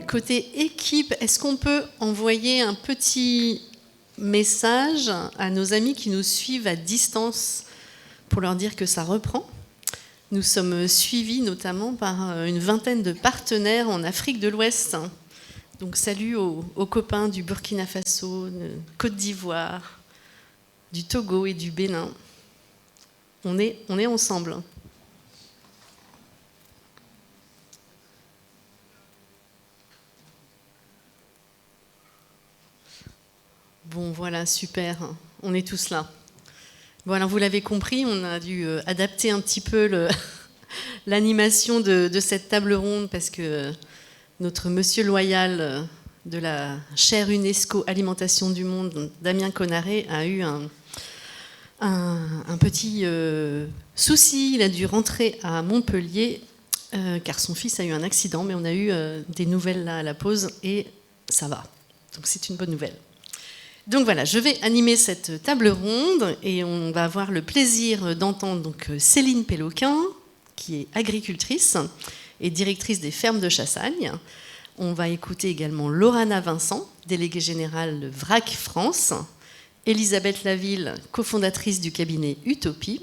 côté équipe, est-ce qu'on peut envoyer un petit message à nos amis qui nous suivent à distance pour leur dire que ça reprend ? Nous sommes suivis notamment par une vingtaine de partenaires en Afrique de l'Ouest. Donc salut aux copains du Burkina Faso, de Côte d'Ivoire, du Togo et du Bénin. On est ensemble. Bon, voilà, super. On est tous là. Bon, alors vous l'avez compris, on a dû adapter un petit peu l'animation de cette table ronde parce que notre monsieur loyal de la chaire UNESCO Alimentation du Monde, Damien Conaré, a eu un petit souci. Il a dû rentrer à Montpellier car son fils a eu un accident, mais on a eu des nouvelles là à la pause et ça va. Donc c'est une bonne nouvelle. Donc voilà, je vais animer cette table ronde et on va avoir le plaisir d'entendre donc Céline Péloquin, qui est agricultrice et directrice des fermes de Chassagne. On va écouter également Laurana Vincent, déléguée générale de VRAC France, Elisabeth Laville, cofondatrice du cabinet Utopie,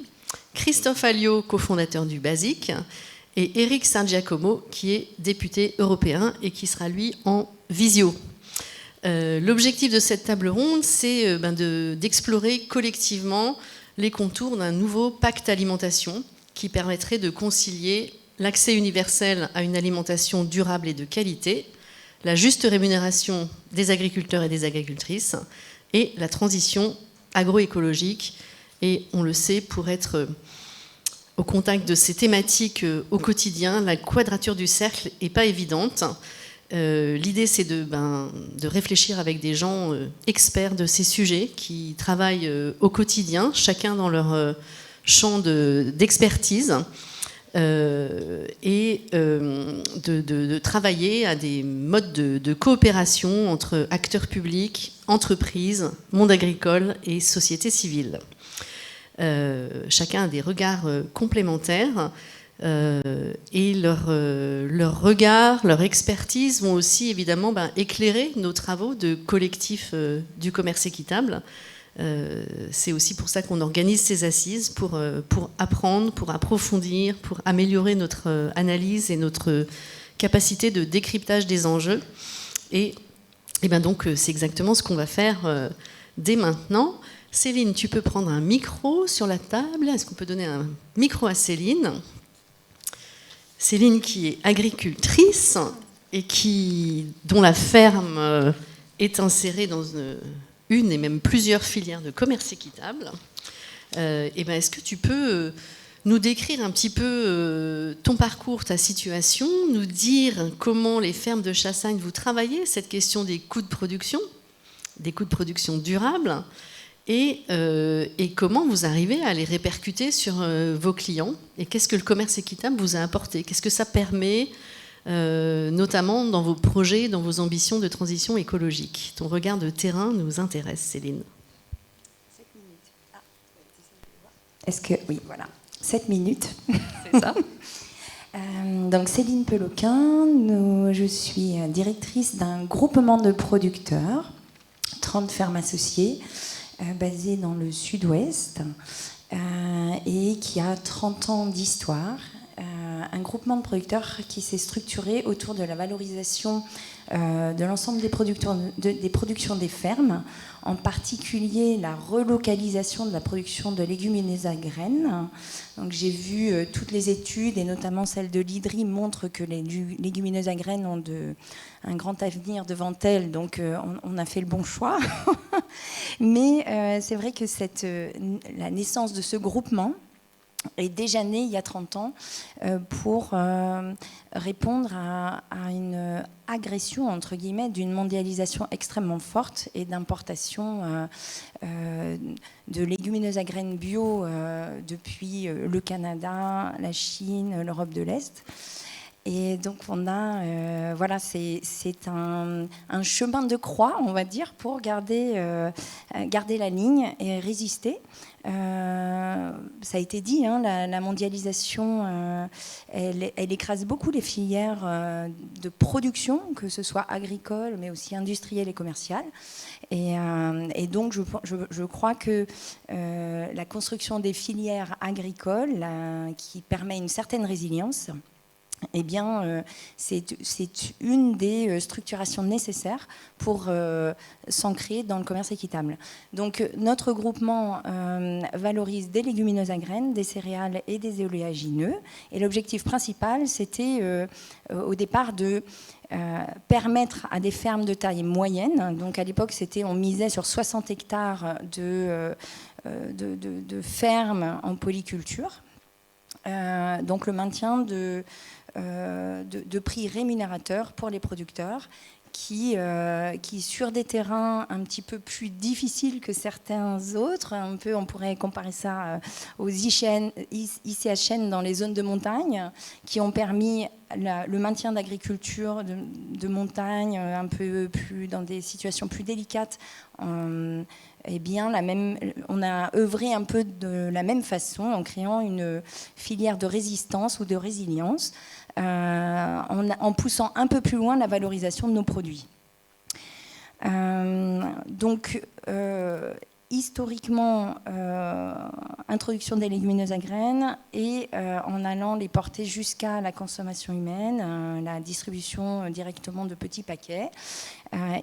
Christophe Alliot, cofondateur du BASIC, et Éric Sargiacomo, qui est député européen et qui sera lui en visio. L'objectif de cette table ronde, c'est d'explorer collectivement les contours d'un nouveau pacte alimentation qui permettrait de concilier l'accès universel à une alimentation durable et de qualité, la juste rémunération des agriculteurs et des agricultrices et la transition agroécologique. Et on le sait, pour être au contact de ces thématiques au quotidien, la quadrature du cercle n'est pas évidente. L'idée, c'est de réfléchir avec des gens experts de ces sujets qui travaillent au quotidien, chacun dans leur champ d'expertise, et de travailler à des modes de coopération entre acteurs publics, entreprises, monde agricole et société civile. Chacun a des regards complémentaires. Et leur regard, leur expertise vont aussi évidemment éclairer nos travaux de collectif du commerce équitable. C'est aussi pour ça qu'on organise ces assises, pour apprendre, pour approfondir, pour améliorer notre analyse et notre capacité de décryptage des enjeux. Et donc c'est exactement ce qu'on va faire dès maintenant. Céline, tu peux prendre un micro sur la table. Est-ce qu'on peut donner un micro à Céline ? Céline qui est agricultrice et dont la ferme est insérée dans une et même plusieurs filières de commerce équitable. Est-ce que tu peux nous décrire un petit peu ton parcours, ta situation, nous dire comment les fermes de Chassagne vous travaillez cette question des coûts de production durables, et comment vous arrivez à les répercuter sur vos clients, et qu'est-ce que le commerce équitable vous a apporté, qu'est-ce que ça permet, notamment dans vos projets, dans vos ambitions de transition écologique. Ton regard de terrain nous intéresse, Céline. 7 minutes. Ah, est-ce que... Oui, voilà. 7 minutes. C'est ça. Donc Céline Péloquin, je suis directrice d'un groupement de producteurs, 30 fermes associées, basé dans le sud-ouest et qui a 30 ans d'histoire. Un groupement de producteurs qui s'est structuré autour de la valorisation de l'ensemble des productions des fermes, en particulier la relocalisation de la production de légumineuses à graines. Donc j'ai vu toutes les études, et notamment celle de l'IDRI, montrent que les légumineuses à graines ont un grand avenir devant elles, donc on a fait le bon choix. Mais c'est vrai que la naissance de ce groupement est déjà née il y a 30 ans pour répondre à une agression, entre guillemets, d'une mondialisation extrêmement forte et d'importation de légumineuses à graines bio depuis le Canada, la Chine, l'Europe de l'Est. Et donc on a, voilà, c'est un chemin de croix, on va dire, pour garder la ligne et résister. Ça a été dit, hein, la mondialisation, elle écrase beaucoup les filières de production, que ce soit agricole, mais aussi industrielle et commerciale. Et donc je crois que la construction des filières agricoles, qui permet une certaine résilience, eh bien, c'est une des structurations nécessaires pour s'ancrer dans le commerce équitable. Donc, notre groupement valorise des légumineuses à graines, des céréales et des oléagineux. Et l'objectif principal, c'était au départ de permettre à des fermes de taille moyenne, donc à l'époque, on misait sur 60 hectares de fermes en polyculture, donc le maintien de prix rémunérateurs pour les producteurs qui, sur des terrains un petit peu plus difficiles que certains autres, on pourrait comparer ça aux ICHN dans les zones de montagne, qui ont permis le maintien d'agriculture de montagne un peu plus dans des situations plus délicates. Eh bien, on a œuvré un peu de la même façon en créant une filière de résistance ou de résilience, en poussant un peu plus loin la valorisation de nos produits. Donc, historiquement, introduction des légumineuses à graines et en allant les porter jusqu'à la consommation humaine, la distribution directement de petits paquets.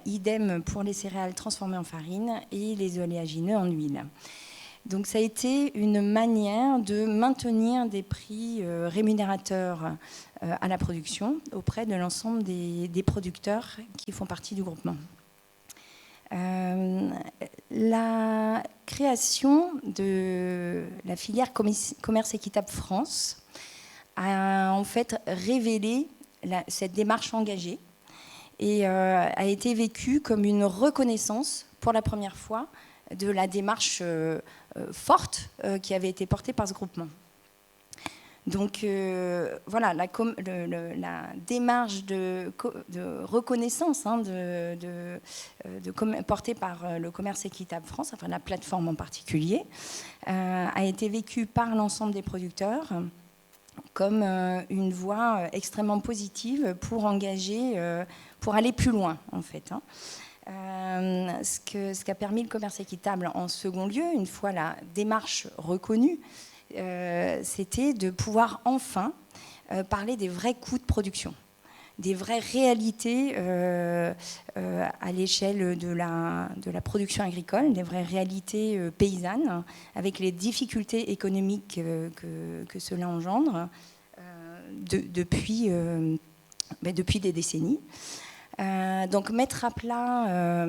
Idem pour les céréales transformées en farine et les oléagineux en huile. Donc ça a été une manière de maintenir des prix rémunérateurs à la production auprès de l'ensemble des producteurs qui font partie du groupement. La création de la filière commerce équitable France a en fait révélé cette démarche engagée et a été vécue comme une reconnaissance pour la première fois de la démarche forte qui avait été portée par ce groupement. Donc voilà, la démarche de reconnaissance portée par le commerce équitable France, enfin la plateforme en particulier, a été vécue par l'ensemble des producteurs comme une voie extrêmement positive pour engager, pour aller plus loin en fait. Ce qu'a permis le commerce équitable en second lieu, une fois la démarche reconnue, c'était de pouvoir enfin parler des vrais coûts de production, des vraies réalités à l'échelle de la production agricole, des vraies réalités paysannes, avec les difficultés économiques que cela engendre depuis des décennies. Donc mettre à plat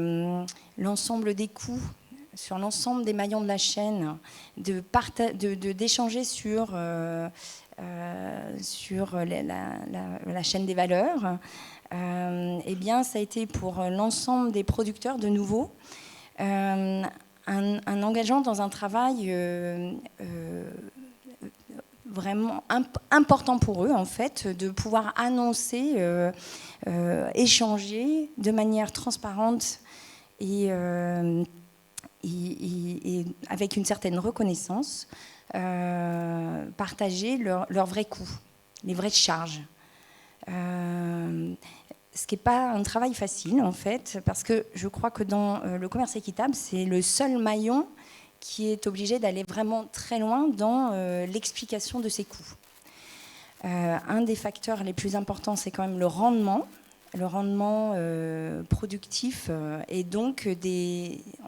l'ensemble des coûts sur l'ensemble des maillons de la chaîne, d'échanger sur la chaîne des valeurs, eh bien, ça a été pour l'ensemble des producteurs de nouveau un engagement dans un travail vraiment important pour eux, en fait, de pouvoir annoncer, échanger de manière transparente et avec une certaine reconnaissance, partager leurs vrais coûts, les vraies charges. Ce qui n'est pas un travail facile, en fait, parce que je crois que dans le commerce équitable, c'est le seul maillon qui est obligé d'aller vraiment très loin dans l'explication de ses coûts. Un des facteurs les plus importants, c'est quand même le rendement productif, et donc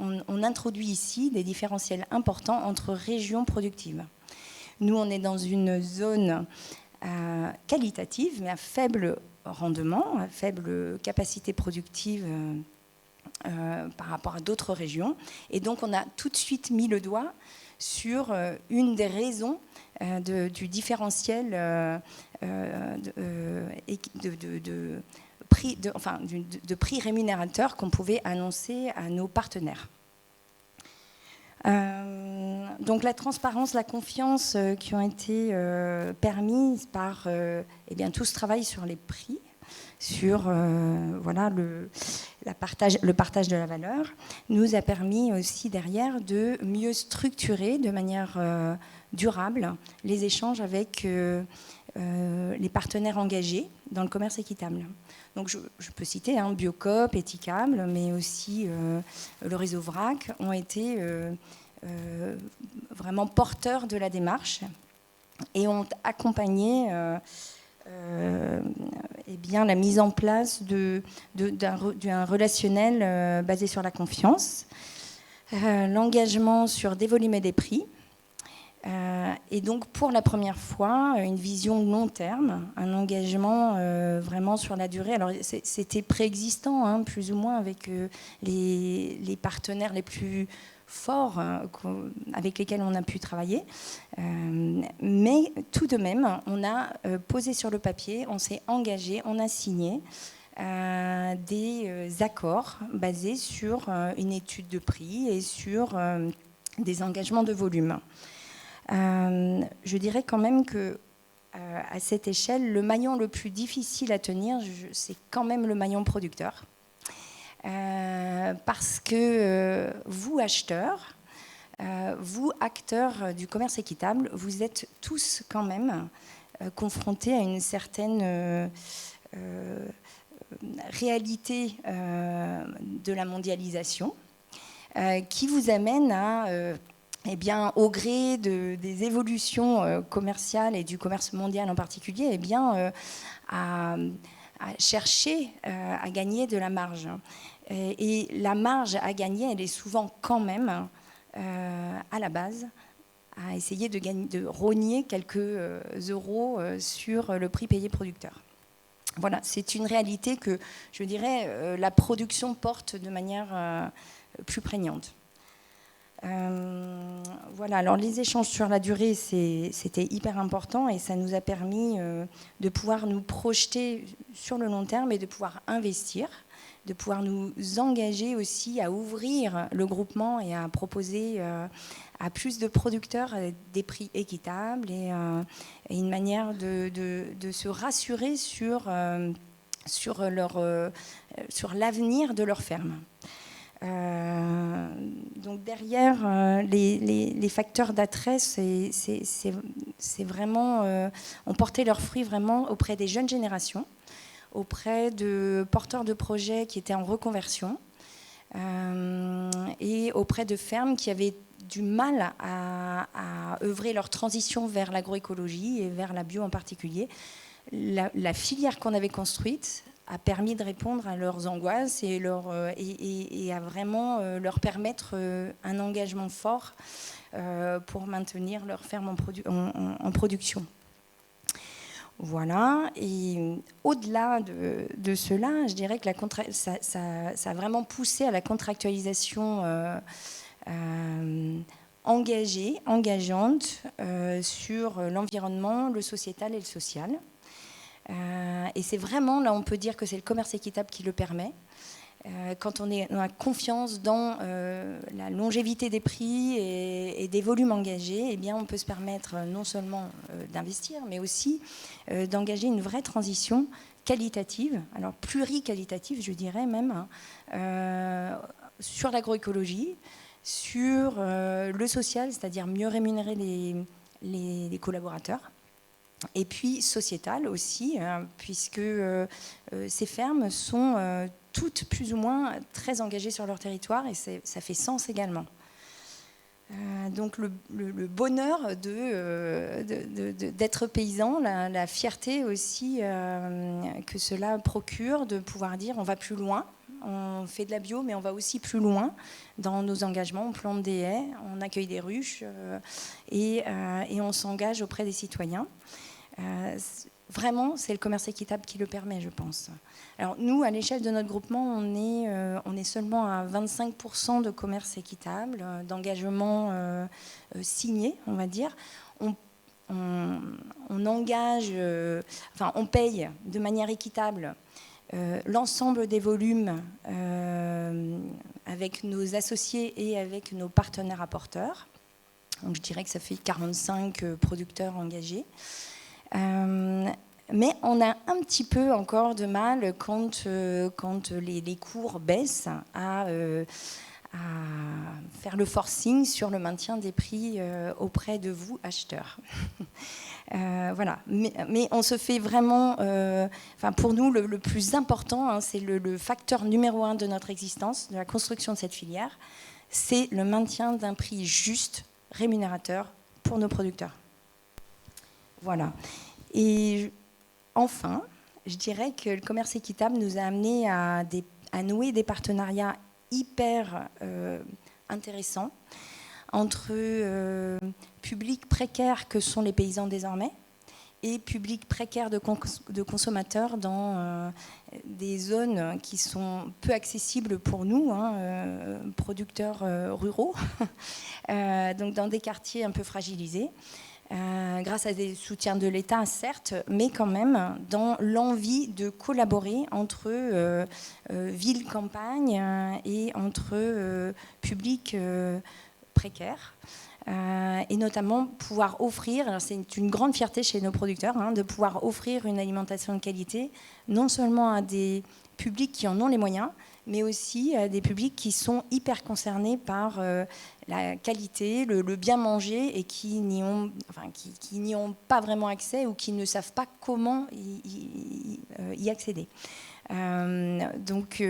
on introduit ici des différentiels importants entre régions productives. Nous, on est dans une zone qualitative, mais à faible rendement, à faible capacité productive par rapport à d'autres régions. Et donc, on a tout de suite mis le doigt sur une des raisons du différentiel de prix rémunérateur qu'on pouvait annoncer à nos partenaires. Donc la transparence, la confiance qui ont été permises par tout ce travail sur les prix, sur voilà, le partage de la valeur, nous a permis aussi derrière de mieux structurer de manière durable les échanges avec les partenaires engagés dans le commerce équitable. Donc je peux citer Biocop, Éthicable, mais aussi le réseau VRAC ont été vraiment porteurs de la démarche et ont accompagné la mise en place d'un relationnel basé sur la confiance, l'engagement sur des volumes et des prix, et donc pour la première fois une vision long terme, un engagement vraiment sur la durée. Alors c'était préexistant plus ou moins avec les partenaires les plus forts avec lesquels on a pu travailler, mais tout de même on a posé sur le papier, on s'est engagé, on a signé des accords basés sur une étude de prix et sur des engagements de volume. Je dirais quand même que à cette échelle, le maillon le plus difficile à tenir, c'est quand même le maillon producteur. Parce que vous, acheteurs, vous, acteurs du commerce équitable, vous êtes tous quand même confrontés à une certaine réalité de la mondialisation qui vous amène à... au gré des évolutions commerciales et du commerce mondial en particulier, à chercher à gagner de la marge. Et la marge à gagner, elle est souvent quand même, à la base, à essayer de rogner quelques euros sur le prix payé producteur. Voilà, c'est une réalité que, je dirais, la production porte de manière plus prégnante. Voilà, alors les échanges sur la durée, c'était hyper important et ça nous a permis de pouvoir nous projeter sur le long terme et de pouvoir investir, de pouvoir nous engager aussi à ouvrir le groupement et à proposer à plus de producteurs des prix équitables et une manière de se rassurer sur l'avenir de leur ferme. Donc derrière les facteurs d'attrait, c'est vraiment ont porté leurs fruits vraiment auprès des jeunes générations, auprès de porteurs de projets qui étaient en reconversion et auprès de fermes qui avaient du mal à œuvrer leur transition vers l'agroécologie et vers la bio en particulier. La filière qu'on avait construite a permis de répondre à leurs angoisses et à vraiment leur permettre un engagement fort pour maintenir leur ferme en production. Voilà. Et au-delà de cela, je dirais que ça a vraiment poussé à la contractualisation engageante sur l'environnement, le sociétal et le social. Et c'est vraiment, là on peut dire que c'est le commerce équitable qui le permet. Quand on a confiance dans la longévité des prix et des volumes engagés, eh bien on peut se permettre non seulement d'investir, mais aussi d'engager une vraie transition qualitative, alors pluriqualitative je dirais même, sur l'agroécologie, sur le social, c'est-à-dire mieux rémunérer les collaborateurs. Et puis sociétal aussi, puisque ces fermes sont toutes plus ou moins très engagées sur leur territoire et ça fait sens également. Donc le bonheur d'être paysan, la fierté aussi que cela procure de pouvoir dire on va plus loin, on fait de la bio mais on va aussi plus loin dans nos engagements, on plante des haies, on accueille des ruches et on s'engage auprès des citoyens. Vraiment, c'est le commerce équitable qui le permet, je pense. Alors nous, à l'échelle de notre groupement, on est seulement à 25% de commerce équitable, d'engagement signé, on va dire. On engage, on paye de manière équitable l'ensemble des volumes avec nos associés et avec nos partenaires apporteurs. Donc je dirais que ça fait 45 producteurs engagés. Mais on a un petit peu encore de mal quand les cours baissent à faire le forcing sur le maintien des prix auprès de vous, acheteurs. Voilà. Mais on se fait vraiment... pour nous, le plus important, hein, c'est le facteur numéro 1 de notre existence, de la construction de cette filière, c'est le maintien d'un prix juste, rémunérateur pour nos producteurs. Voilà. Et enfin, je dirais que le commerce équitable nous a amené à nouer des partenariats hyper intéressants entre publics précaires que sont les paysans désormais et publics précaires de consommateurs dans des zones qui sont peu accessibles pour nous, hein, producteurs ruraux, donc dans des quartiers un peu fragilisés. Grâce à des soutiens de l'État, certes, mais quand même dans l'envie de collaborer entre ville-campagne et entre publics précaires. Et notamment pouvoir offrir, alors c'est une grande fierté chez nos producteurs, hein, de pouvoir offrir une alimentation de qualité, non seulement à des publics qui en ont les moyens, mais aussi à des publics qui sont hyper concernés par la qualité, le bien manger et qui n'y ont pas vraiment accès ou qui ne savent pas comment y accéder. Donc,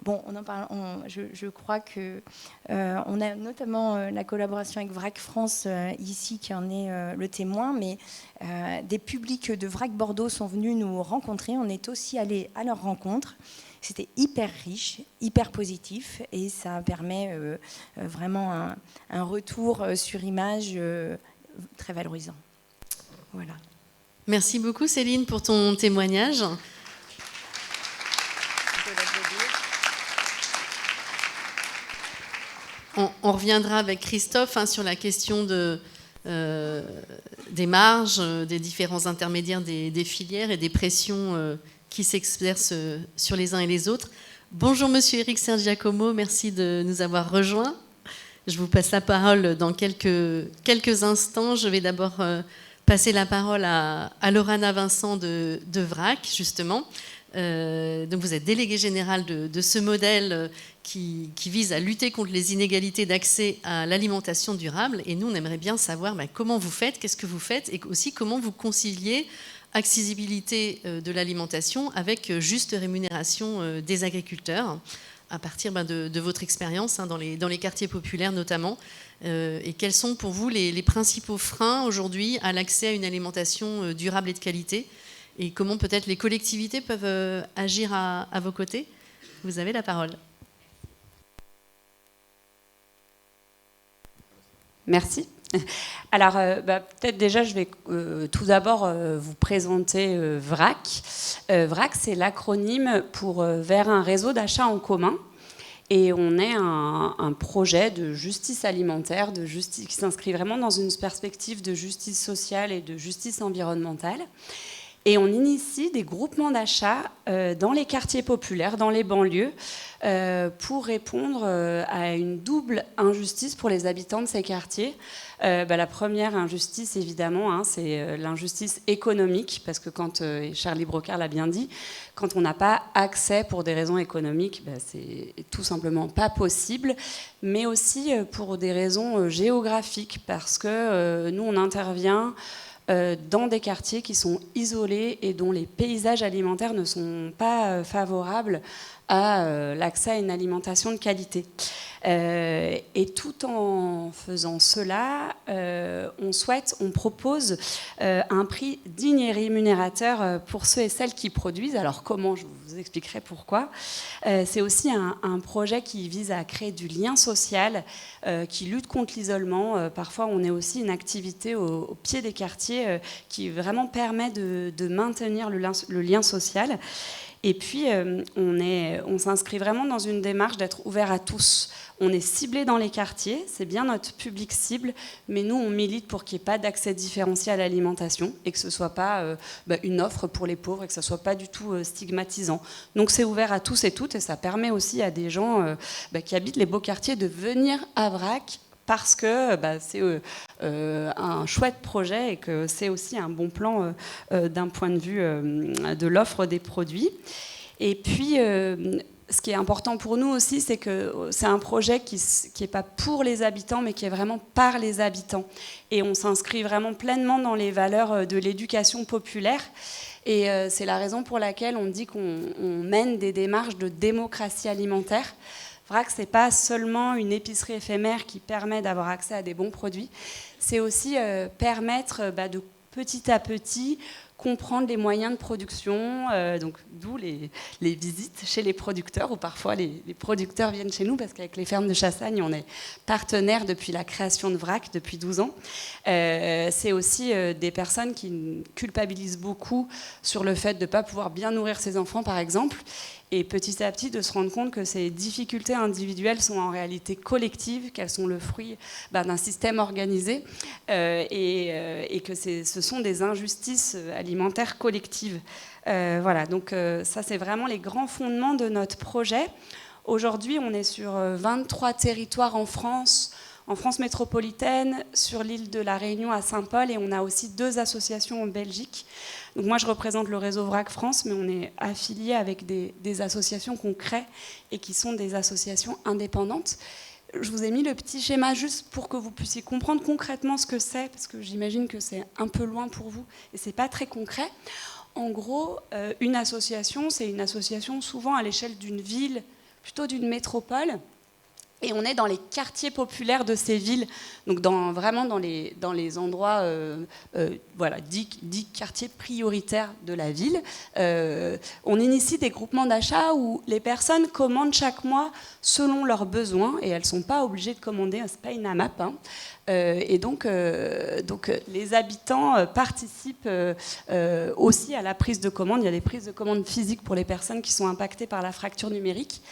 on en parle. Je crois que on a notamment la collaboration avec VRAC France ici qui en est le témoin, mais des publics de VRAC Bordeaux sont venus nous rencontrer. On est aussi allés à leur rencontre. C'était hyper riche, hyper positif, et ça permet vraiment un retour sur image très valorisant. Voilà. Merci beaucoup Céline pour ton témoignage. On reviendra avec Christophe sur la question des marges, des différents intermédiaires des filières et des pressions qui s'exercent sur les uns et les autres. Bonjour Monsieur Éric Sergiacomo, merci de nous avoir rejoints. Je vous passe la parole dans quelques instants. Je vais d'abord passer la parole à Laurana Vincent de VRAC, justement. Donc vous êtes déléguée générale de ce modèle qui vise à lutter contre les inégalités d'accès à l'alimentation durable. Et nous, on aimerait bien savoir comment vous faites, qu'est-ce que vous faites, et aussi comment vous conciliez accessibilité de l'alimentation avec juste rémunération des agriculteurs, à partir de votre expérience dans les quartiers populaires notamment. Et quels sont pour vous les principaux freins aujourd'hui à l'accès à une alimentation durable et de qualité, et comment peut-être les collectivités peuvent agir à vos côtés? Vous avez la parole. Merci. Alors, peut-être déjà, je vais tout d'abord vous présenter VRAC. VRAC, c'est l'acronyme pour vers un réseau d'achat en commun. Et on est un projet de justice alimentaire, qui s'inscrit vraiment dans une perspective de justice sociale et de justice environnementale. Et on initie des groupements d'achat dans les quartiers populaires, dans les banlieues, pour répondre à une double injustice pour les habitants de ces quartiers. La première injustice, évidemment, c'est l'injustice économique, parce que quand Charlie Brocard l'a bien dit, quand on n'a pas accès pour des raisons économiques, c'est tout simplement pas possible, mais aussi pour des raisons géographiques, parce que nous, on intervient dans des quartiers qui sont isolés et dont les paysages alimentaires ne sont pas favorables à l'accès à une alimentation de qualité. Et tout en faisant cela, on propose un prix digne et rémunérateur pour ceux et celles qui produisent. Alors comment? Je vous expliquerai pourquoi. C'est aussi un projet qui vise à créer du lien social, qui lutte contre l'isolement. Parfois, on est aussi une activité au pied des quartiers qui vraiment permet de maintenir le lien social. Et puis, on s'inscrit vraiment dans une démarche d'être ouvert à tous. On est ciblé dans les quartiers, c'est bien notre public cible, mais nous, on milite pour qu'il n'y ait pas d'accès différencié à l'alimentation et que ce ne soit pas une offre pour les pauvres et que ce ne soit pas du tout stigmatisant. Donc, c'est ouvert à tous et toutes et ça permet aussi à des gens qui habitent les beaux quartiers de venir à VRAC parce que c'est un chouette projet et que c'est aussi un bon plan d'un point de vue de l'offre des produits. Et puis, ce qui est important pour nous aussi, c'est que c'est un projet qui n'est pas pour les habitants, mais qui est vraiment par les habitants. Et on s'inscrit vraiment pleinement dans les valeurs de l'éducation populaire. Et c'est la raison pour laquelle on dit qu'on mène des démarches de démocratie alimentaire. Vrac, ce n'est pas seulement une épicerie éphémère qui permet d'avoir accès à des bons produits, c'est aussi permettre de petit à petit comprendre les moyens de production, donc d'où les visites chez les producteurs, où parfois les producteurs viennent chez nous, parce qu'avec les fermes de Chassagne, on est partenaire depuis la création de Vrac, depuis 12 ans. C'est aussi des personnes qui culpabilisent beaucoup sur le fait de ne pas pouvoir bien nourrir ses enfants, par exemple, et petit à petit de se rendre compte que ces difficultés individuelles sont en réalité collectives, qu'elles sont le fruit d'un système organisé et que ce sont des injustices alimentaires collectives. Voilà, donc ça c'est vraiment les grands fondements de notre projet. Aujourd'hui, on est sur 23 territoires en France métropolitaine, sur l'île de la Réunion à Saint-Paul, et on a aussi 2 associations en Belgique. Donc moi, je représente le réseau Vrac France, mais on est affilié avec des associations qu'on crée et qui sont des associations indépendantes. Je vous ai mis le petit schéma juste pour que vous puissiez comprendre concrètement ce que c'est, parce que j'imagine que c'est un peu loin pour vous et c'est pas très concret. En gros, une association, c'est une association souvent à l'échelle d'une ville, plutôt d'une métropole. Et on est dans les quartiers populaires de ces villes, donc vraiment dans les endroits dits quartiers prioritaires de la ville. On initie des groupements d'achat où les personnes commandent chaque mois selon leurs besoins, et elles ne sont pas obligées de commander, ce n'est pas une AMAP. Et donc les habitants participent aussi à la prise de commande. Il y a des prises de commande physiques pour les personnes qui sont impactées par la fracture numérique.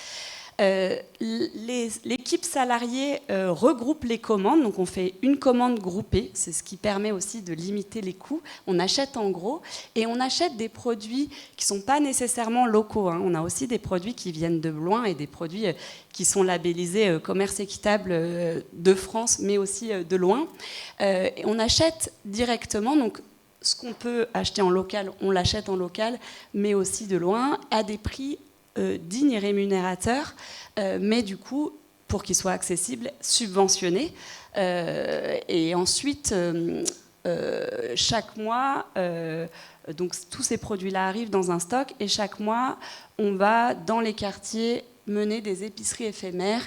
L'équipe salariée regroupe les commandes, donc on fait une commande groupée, c'est ce qui permet aussi de limiter les coûts. On achète en gros et on achète des produits qui ne sont pas nécessairement locaux, hein. On a aussi des produits qui viennent de loin et des produits qui sont labellisés commerce équitable de France, mais aussi de loin. Et on achète directement, donc ce qu'on peut acheter en local, on l'achète en local, mais aussi de loin, à des prix digne et rémunérateur, mais du coup, pour qu'il soit accessible, subventionné. Et ensuite, chaque mois, donc tous ces produits-là arrivent dans un stock, et chaque mois, on va dans les quartiers mener des épiceries éphémères.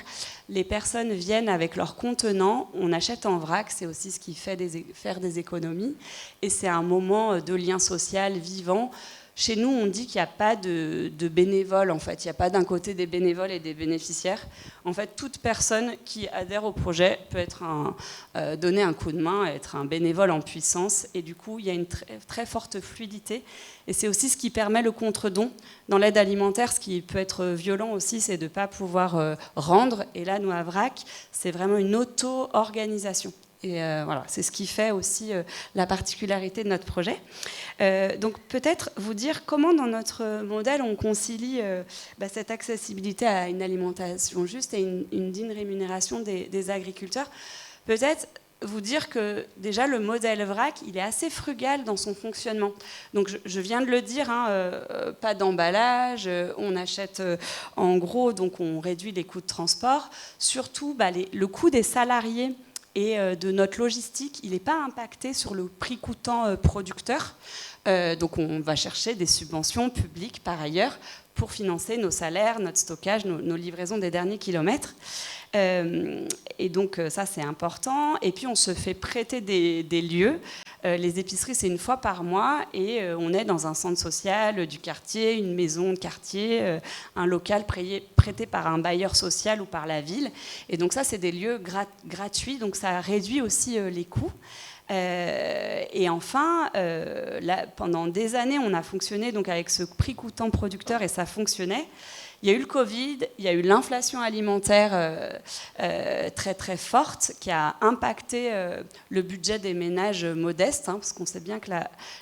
Les personnes viennent avec leurs contenants, on achète en vrac, c'est aussi ce qui fait faire des économies, et c'est un moment de lien social vivant. Chez nous, on dit qu'il n'y a pas de bénévoles, en fait. Il n'y a pas d'un côté des bénévoles et des bénéficiaires. En fait, toute personne qui adhère au projet peut donner un coup de main, être un bénévole en puissance. Et du coup, il y a une très forte fluidité. Et c'est aussi ce qui permet le contre-don. Dans l'aide alimentaire, ce qui peut être violent aussi, c'est de ne pas pouvoir rendre. Et là, nous, à Vrac, c'est vraiment une auto-organisation. Et voilà, c'est ce qui fait aussi la particularité de notre projet. Donc peut-être vous dire comment dans notre modèle on concilie cette accessibilité à une alimentation juste et une digne rémunération des agriculteurs. Peut-être vous dire que déjà le modèle Vrac, il est assez frugal dans son fonctionnement. Donc je viens de le dire, pas d'emballage, on achète en gros, donc on réduit les coûts de transport. Surtout le coût des salariés et de notre logistique, il n'est pas impacté sur le prix coûtant producteur. Donc on va chercher des subventions publiques par ailleurs pour financer nos salaires, notre stockage, nos livraisons des derniers kilomètres. Et donc ça c'est important. Et puis on se fait prêter des lieux. Les épiceries c'est une fois par mois et on est dans un centre social du quartier, une maison de quartier, un local prêté par un bailleur social ou par la ville. Et donc ça c'est des lieux gratuits, donc ça réduit aussi les coûts. Et enfin, là, pendant des années, on a fonctionné donc avec ce prix coûtant producteur et ça fonctionnait. Il y a eu le Covid, il y a eu l'inflation alimentaire très très forte qui a impacté le budget des ménages modestes, parce qu'on sait bien que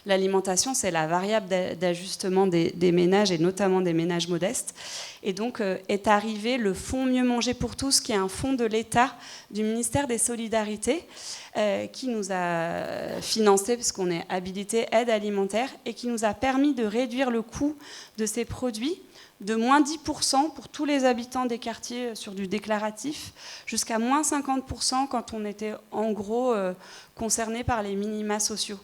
l'alimentation, c'est la variable d'ajustement des ménages, et notamment des ménages modestes. Et donc est arrivé le Fonds Mieux Manger pour tous, qui est un fonds de l'État du ministère des Solidarités, qui nous a financé, puisqu'on est habilité aide alimentaire, et qui nous a permis de réduire le coût de ces produits de moins 10% pour tous les habitants des quartiers sur du déclaratif, jusqu'à moins 50% quand on était en gros concerné par les minima sociaux.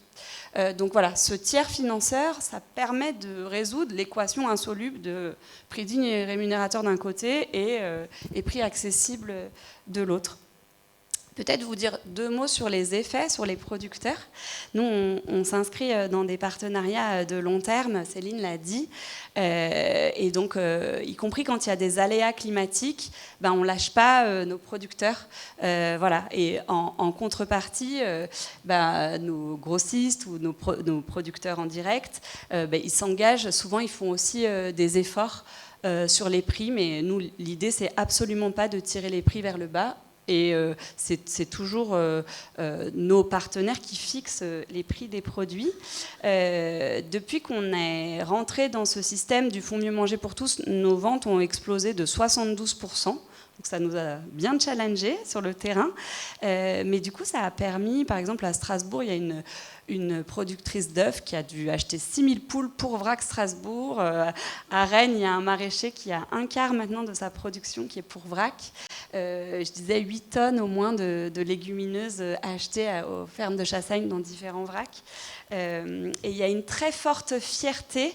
Donc voilà, ce tiers financeur, ça permet de résoudre l'équation insoluble de prix digne et rémunérateur d'un côté et prix accessible de l'autre. Peut-être vous dire 2 mots sur les effets sur les producteurs. Nous, on s'inscrit dans des partenariats de long terme, Céline l'a dit, et donc, y compris quand il y a des aléas climatiques, on ne lâche pas nos producteurs. Voilà. Et en contrepartie, nos grossistes ou nos producteurs en direct, ils s'engagent, souvent ils font aussi des efforts sur les prix, mais nous, l'idée, c'est absolument pas de tirer les prix vers le bas. Et c'est toujours nos partenaires qui fixent les prix des produits. Depuis qu'on est rentré dans ce système du Fonds Mieux Manger pour tous, nos ventes ont explosé de 72%. Donc ça nous a bien challengé sur le terrain. Mais du coup, ça a permis, par exemple, à Strasbourg, il y a une productrice d'œufs qui a dû acheter 6000 poules pour Vrac Strasbourg. À Rennes, il y a un maraîcher qui a un quart maintenant de sa production qui est pour Vrac. Je disais 8 tonnes au moins de légumineuses achetées aux fermes de Chassagne dans différents vracs. Et il y a une très forte fierté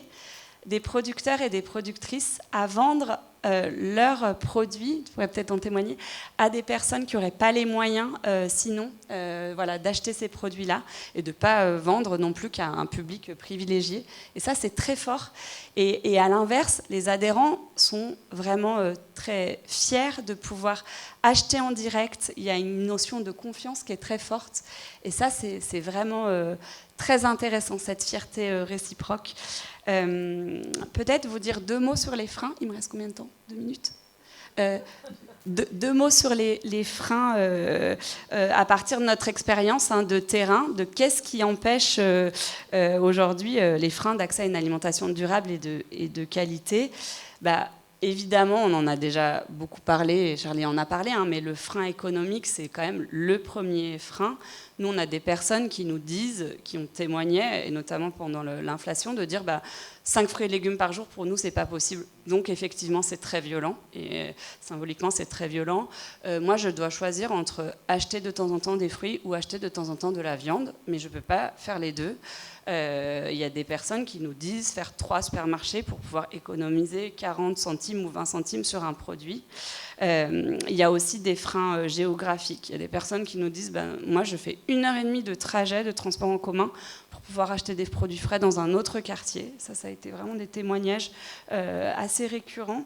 des producteurs et des productrices à vendre leurs produits, tu pourrais peut-être en témoigner, à des personnes qui n'auraient pas les moyens sinon d'acheter ces produits-là et de ne pas vendre non plus qu'à un public privilégié. Et ça, c'est très fort. Et à l'inverse, les adhérents sont vraiment très fiers de pouvoir acheter en direct. Il y a une notion de confiance qui est très forte. Et ça, c'est vraiment très intéressant, cette fierté réciproque. Peut-être vous dire 2 mots sur les freins. Il me reste combien de temps? 2 minutes 2 mots sur les freins à partir de notre expérience de terrain, de qu'est-ce qui empêche aujourd'hui les freins d'accès à une alimentation durable et de qualité. Évidemment, on en a déjà beaucoup parlé, Charlie en a parlé, mais le frein économique, c'est quand même le premier frein. Nous, on a des personnes qui nous disent, qui ont témoigné, et notamment pendant l'inflation, de dire 5 fruits et légumes par jour, pour nous, c'est pas possible. Donc, effectivement, c'est très violent. Et symboliquement, c'est très violent. Moi, je dois choisir entre acheter de temps en temps des fruits ou acheter de temps en temps de la viande, mais je peux pas faire les deux. Il y a des personnes qui nous disent faire 3 supermarchés pour pouvoir économiser 40 centimes ou 20 centimes sur un produit. Il y a aussi des freins géographiques. Il y a des personnes qui nous disent moi, je fais 1h30 de trajet de transport en commun pour pouvoir acheter des produits frais dans un autre quartier. Ça a été vraiment des témoignages assez récurrents.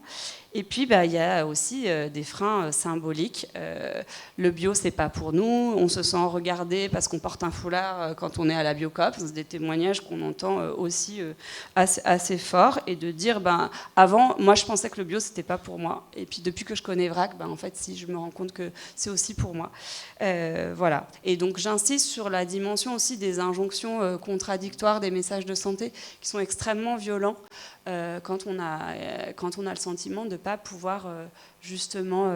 Et puis, il y a aussi des freins symboliques. Le bio, c'est pas pour nous. On se sent regardé parce qu'on porte un foulard quand on est à la Biocoop. C'est des témoignages qu'on entend aussi assez forts. Et de dire, avant, moi, je pensais que le bio, c'était pas pour moi. Et puis, depuis que je connais Vrac, en fait, si je me rends compte que c'est aussi pour moi. Voilà. Et donc, j'insiste sur la dimension aussi des injonctions contradictoires des messages de santé qui sont extrêmement violents. Quand on a le sentiment de ne pas pouvoir justement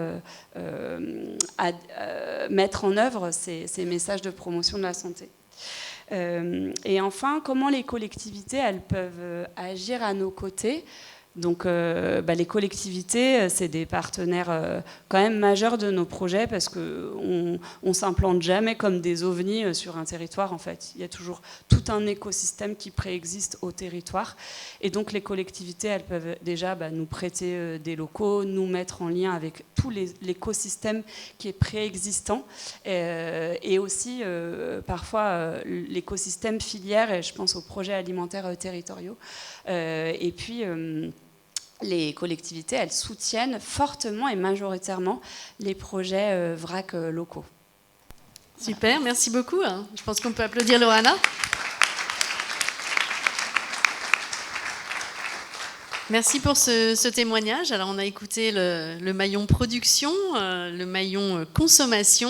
mettre en œuvre ces messages de promotion de la santé. Et enfin, comment les collectivités elles peuvent agir à nos côtés. Donc les collectivités, c'est des partenaires quand même majeurs de nos projets parce qu'on ne s'implante jamais comme des ovnis sur un territoire en fait. Il y a toujours tout un écosystème qui préexiste au territoire. Et donc les collectivités, elles peuvent déjà nous prêter des locaux, nous mettre en lien avec tout l'écosystème qui est préexistant et aussi parfois l'écosystème filière, et je pense aux projets alimentaires territoriaux. Et puis les collectivités, elles soutiennent fortement et majoritairement les projets VRAC locaux. Super, merci beaucoup. Je pense qu'on peut applaudir Loana. Merci pour ce témoignage. Alors, on a écouté le maillon production, le maillon consommation.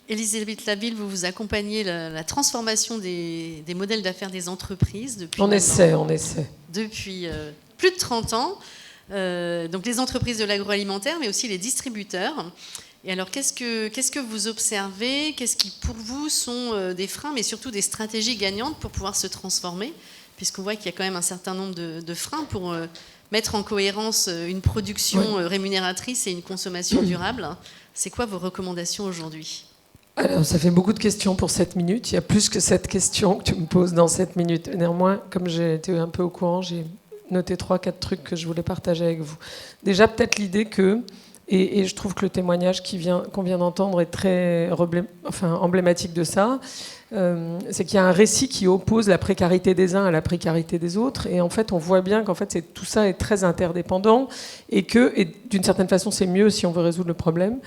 Elisabeth Laville, vous accompagnez la transformation des modèles d'affaires des entreprises depuis On essaie. Depuis plus de 30 ans. Donc les entreprises de l'agroalimentaire, mais aussi les distributeurs. Et alors, qu'est-ce que vous observez? Qu'est-ce qui, pour vous, sont des freins, mais surtout des stratégies gagnantes pour pouvoir se transformer? Puisqu'on voit qu'il y a quand même un certain nombre de freins pour mettre en cohérence une production rémunératrice et une consommation durable. C'est quoi vos recommandations aujourd'hui? Alors, ça fait beaucoup de questions pour 7 minutes. Il y a plus que 7 questions que tu me poses dans 7 minutes. Néanmoins, comme j'ai été un peu au courant, j'ai noté 3-4 trucs que je voulais partager avec vous. Déjà, peut-être l'idée que, et je trouve que le témoignage qu'on vient d'entendre est très emblématique de ça, c'est qu'il y a un récit qui oppose la précarité des uns à la précarité des autres. Et en fait, on voit bien qu'en fait, tout ça est très interdépendant et d'une certaine façon, c'est mieux si on veut résoudre le problème.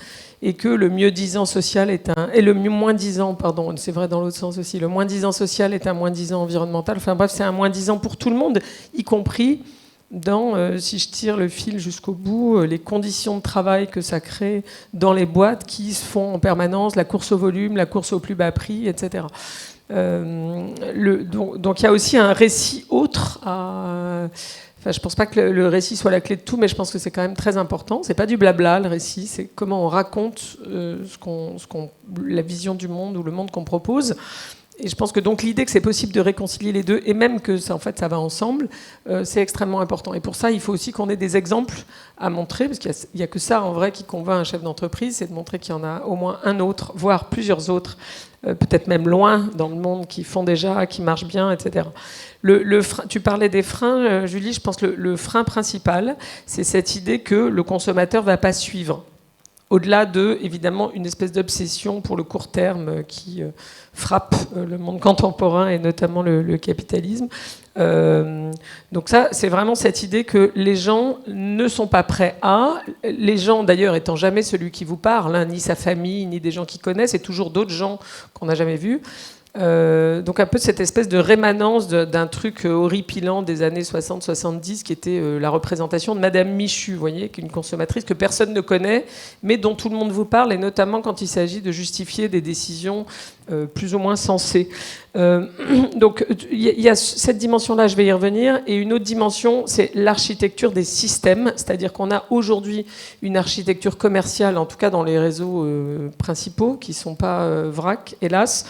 Et que le mieux-disant social et le moins-disant, pardon, c'est vrai dans l'autre sens aussi, le moins-disant social est un moins-disant environnemental. Enfin bref, c'est un moins-disant pour tout le monde, y compris dans, si je tire le fil jusqu'au bout, les conditions de travail que ça crée dans les boîtes qui se font en permanence, la course au volume, la course au plus bas prix, etc. Donc il y a aussi un récit autre à... Enfin, je ne pense pas que le récit soit la clé de tout, mais je pense que c'est quand même très important. C'est pas du blabla, le récit, c'est comment on raconte la vision du monde ou le monde qu'on propose. Et je pense que donc l'idée que c'est possible de réconcilier les deux, et même que ça, en fait, ça va ensemble, c'est extrêmement important. Et pour ça, il faut aussi qu'on ait des exemples à montrer, parce qu'il n'y a que ça, en vrai, qui convainc un chef d'entreprise, c'est de montrer qu'il y en a au moins un autre, voire plusieurs autres, peut-être même loin dans le monde, qui font déjà, qui marchent bien, etc. Tu parlais des freins, Julie, je pense que le frein principal, c'est cette idée que le consommateur ne va pas suivre. Au-delà de, évidemment, une espèce d'obsession pour le court terme qui frappe le monde contemporain et notamment le capitalisme. Donc ça, c'est vraiment cette idée que les gens ne sont pas prêts à... Les gens, d'ailleurs, étant jamais celui qui vous parle, hein, ni sa famille, ni des gens qui connaissent, et toujours d'autres gens qu'on n'a jamais vus. Donc un peu cette espèce de rémanence d'un truc horripilant des années 60-70 qui était la représentation de Madame Michu, vous voyez, qui est une consommatrice que personne ne connaît, mais dont tout le monde vous parle, et notamment quand il s'agit de justifier des décisions plus ou moins sensées. Donc il y a cette dimension-là, je vais y revenir, et une autre dimension, c'est l'architecture des systèmes, c'est-à-dire qu'on a aujourd'hui une architecture commerciale, en tout cas dans les réseaux principaux, qui ne sont pas vrac, hélas,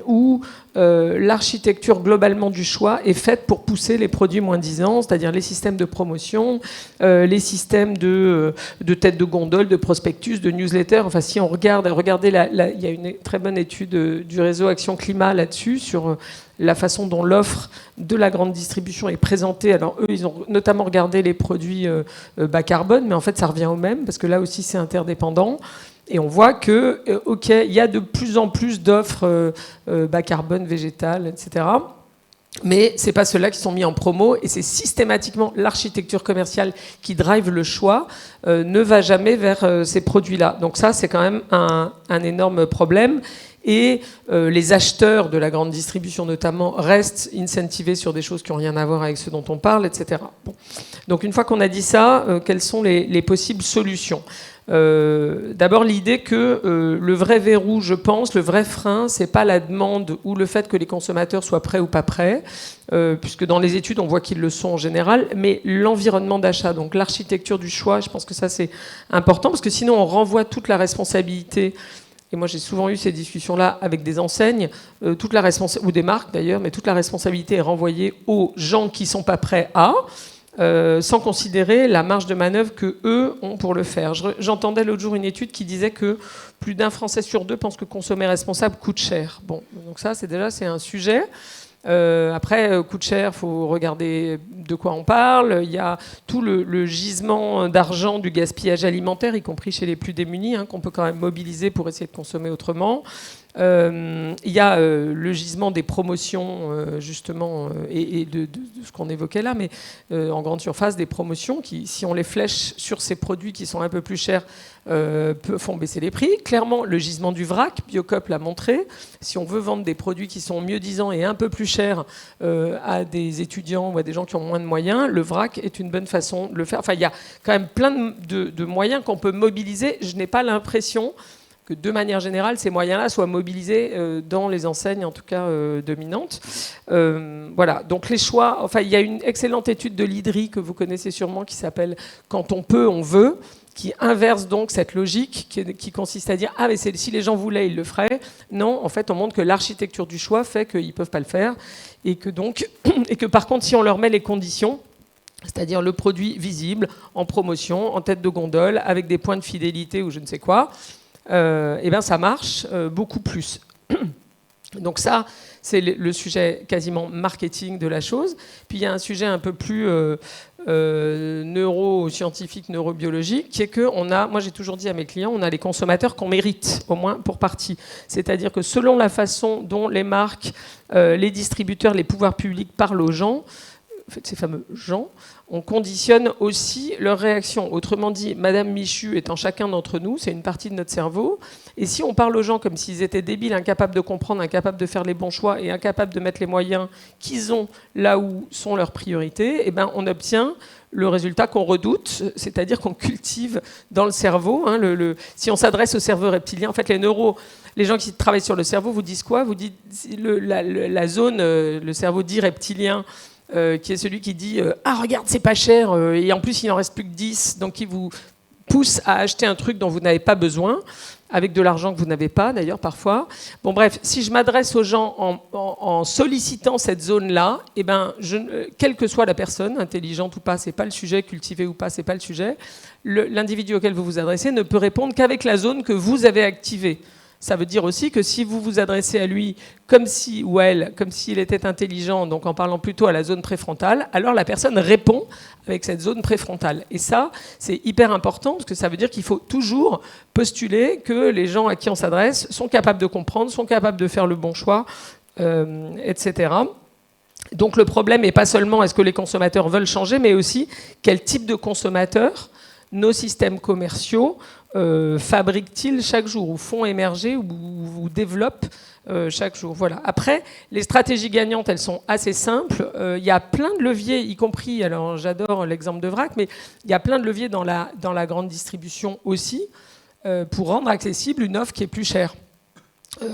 où l'architecture globalement du choix est faite pour pousser les produits moins-disants, c'est-à-dire les systèmes de promotion, les systèmes de tête de gondole, de prospectus, de newsletter. Enfin, si on regardez, il y a une très bonne étude du réseau Action Climat là-dessus, sur la façon dont l'offre de la grande distribution est présentée. Alors eux, ils ont notamment regardé les produits bas carbone, mais en fait, ça revient au même, parce que là aussi, c'est interdépendant. Et on voit que, ok, il y a de plus en plus d'offres bas carbone, végétales, etc. Mais ce n'est pas ceux-là qui sont mis en promo, et c'est systématiquement l'architecture commerciale qui drive le choix, ne va jamais vers ces produits-là. Donc ça, c'est quand même un énorme problème. Et les acheteurs de la grande distribution notamment restent incentivés sur des choses qui n'ont rien à voir avec ce dont on parle, etc. Bon. Donc une fois qu'on a dit ça, quelles sont les possibles solutions ? D'abord l'idée que le vrai verrou, je pense, le vrai frein, c'est pas la demande ou le fait que les consommateurs soient prêts ou pas prêts, puisque dans les études on voit qu'ils le sont en général, mais l'environnement d'achat, donc l'architecture du choix, je pense que ça c'est important, parce que sinon on renvoie toute la responsabilité. Et moi, j'ai souvent eu ces discussions-là avec des enseignes, ou des marques d'ailleurs, mais toute la responsabilité est renvoyée aux gens qui ne sont pas prêts à, sans considérer la marge de manœuvre qu'eux ont pour le faire. J'entendais l'autre jour une étude qui disait que plus d'un Français sur deux pense que consommer responsable coûte cher. Bon, donc ça, c'est un sujet. Après, coûte cher, il faut regarder de quoi on parle. Il y a tout le gisement d'argent du gaspillage alimentaire, y compris chez les plus démunis, qu'on peut quand même mobiliser pour essayer de consommer autrement. Il y a le gisement des promotions, justement, et de ce qu'on évoquait là, mais en grande surface, des promotions qui, si on les flèche sur ces produits qui sont un peu plus chers, font baisser les prix. Clairement, le gisement du vrac, Biocop l'a montré. Si on veut vendre des produits qui sont mieux-disants et un peu plus chers à des étudiants ou à des gens qui ont moins de moyens, le vrac est une bonne façon de le faire. Enfin, il y a quand même plein de moyens qu'on peut mobiliser. Je n'ai pas l'impression que de manière générale, ces moyens-là soient mobilisés dans les enseignes, en tout cas dominantes. Voilà, donc les choix, enfin, il y a une excellente étude de l'IDRI que vous connaissez sûrement qui s'appelle « Quand on peut, on veut », qui inverse donc cette logique qui consiste à dire « Ah, mais si les gens voulaient, ils le feraient ». Non, en fait, on montre que l'architecture du choix fait qu'ils ne peuvent pas le faire et que par contre, si on leur met les conditions, c'est-à-dire le produit visible, en promotion, en tête de gondole, avec des points de fidélité ou je ne sais quoi, et ben ça marche beaucoup plus. Donc ça, c'est le sujet quasiment marketing de la chose. Puis il y a un sujet un peu plus neuroscientifique, neurobiologique, qui est que moi j'ai toujours dit à mes clients, on a les consommateurs qu'on mérite, au moins pour partie. C'est-à-dire que selon la façon dont les marques, les distributeurs, les pouvoirs publics parlent aux gens, en fait, ces fameux gens, on conditionne aussi leur réaction. Autrement dit, Madame Michu étant chacun d'entre nous, c'est une partie de notre cerveau. Et si on parle aux gens comme s'ils étaient débiles, incapables de comprendre, incapables de faire les bons choix et incapables de mettre les moyens qu'ils ont là où sont leurs priorités, eh ben, on obtient le résultat qu'on redoute, c'est-à-dire qu'on cultive dans le cerveau. Si on s'adresse au cerveau reptilien, en fait, les gens qui travaillent sur le cerveau vous disent quoi ? Vous dites la zone, le cerveau dit reptilien, qui est celui qui dit ah regarde c'est pas cher et en plus il en reste plus que 10, donc il vous pousse à acheter un truc dont vous n'avez pas besoin avec de l'argent que vous n'avez pas d'ailleurs parfois. Bon bref, si je m'adresse aux gens en sollicitant cette zone-là, eh ben quelle que soit la personne, intelligente ou pas, c'est pas le sujet, cultivée ou pas, c'est pas le sujet, l'individu auquel vous vous adressez ne peut répondre qu'avec la zone que vous avez activée. Ça veut dire aussi que si vous vous adressez à lui comme si, ou à elle, comme s'il était intelligent, donc en parlant plutôt à la zone préfrontale, alors la personne répond avec cette zone préfrontale. Et ça, c'est hyper important, parce que ça veut dire qu'il faut toujours postuler que les gens à qui on s'adresse sont capables de comprendre, sont capables de faire le bon choix, etc. Donc le problème n'est pas seulement est-ce que les consommateurs veulent changer, mais aussi quel type de consommateurs nos systèmes commerciaux fabriquent-ils chaque jour, ou font émerger, ou développent chaque jour. Voilà. Après, les stratégies gagnantes, elles sont assez simples. Il y a plein de leviers, y compris, alors j'adore l'exemple de vrac, mais il y a plein de leviers dans la grande distribution aussi, pour rendre accessible une offre qui est plus chère.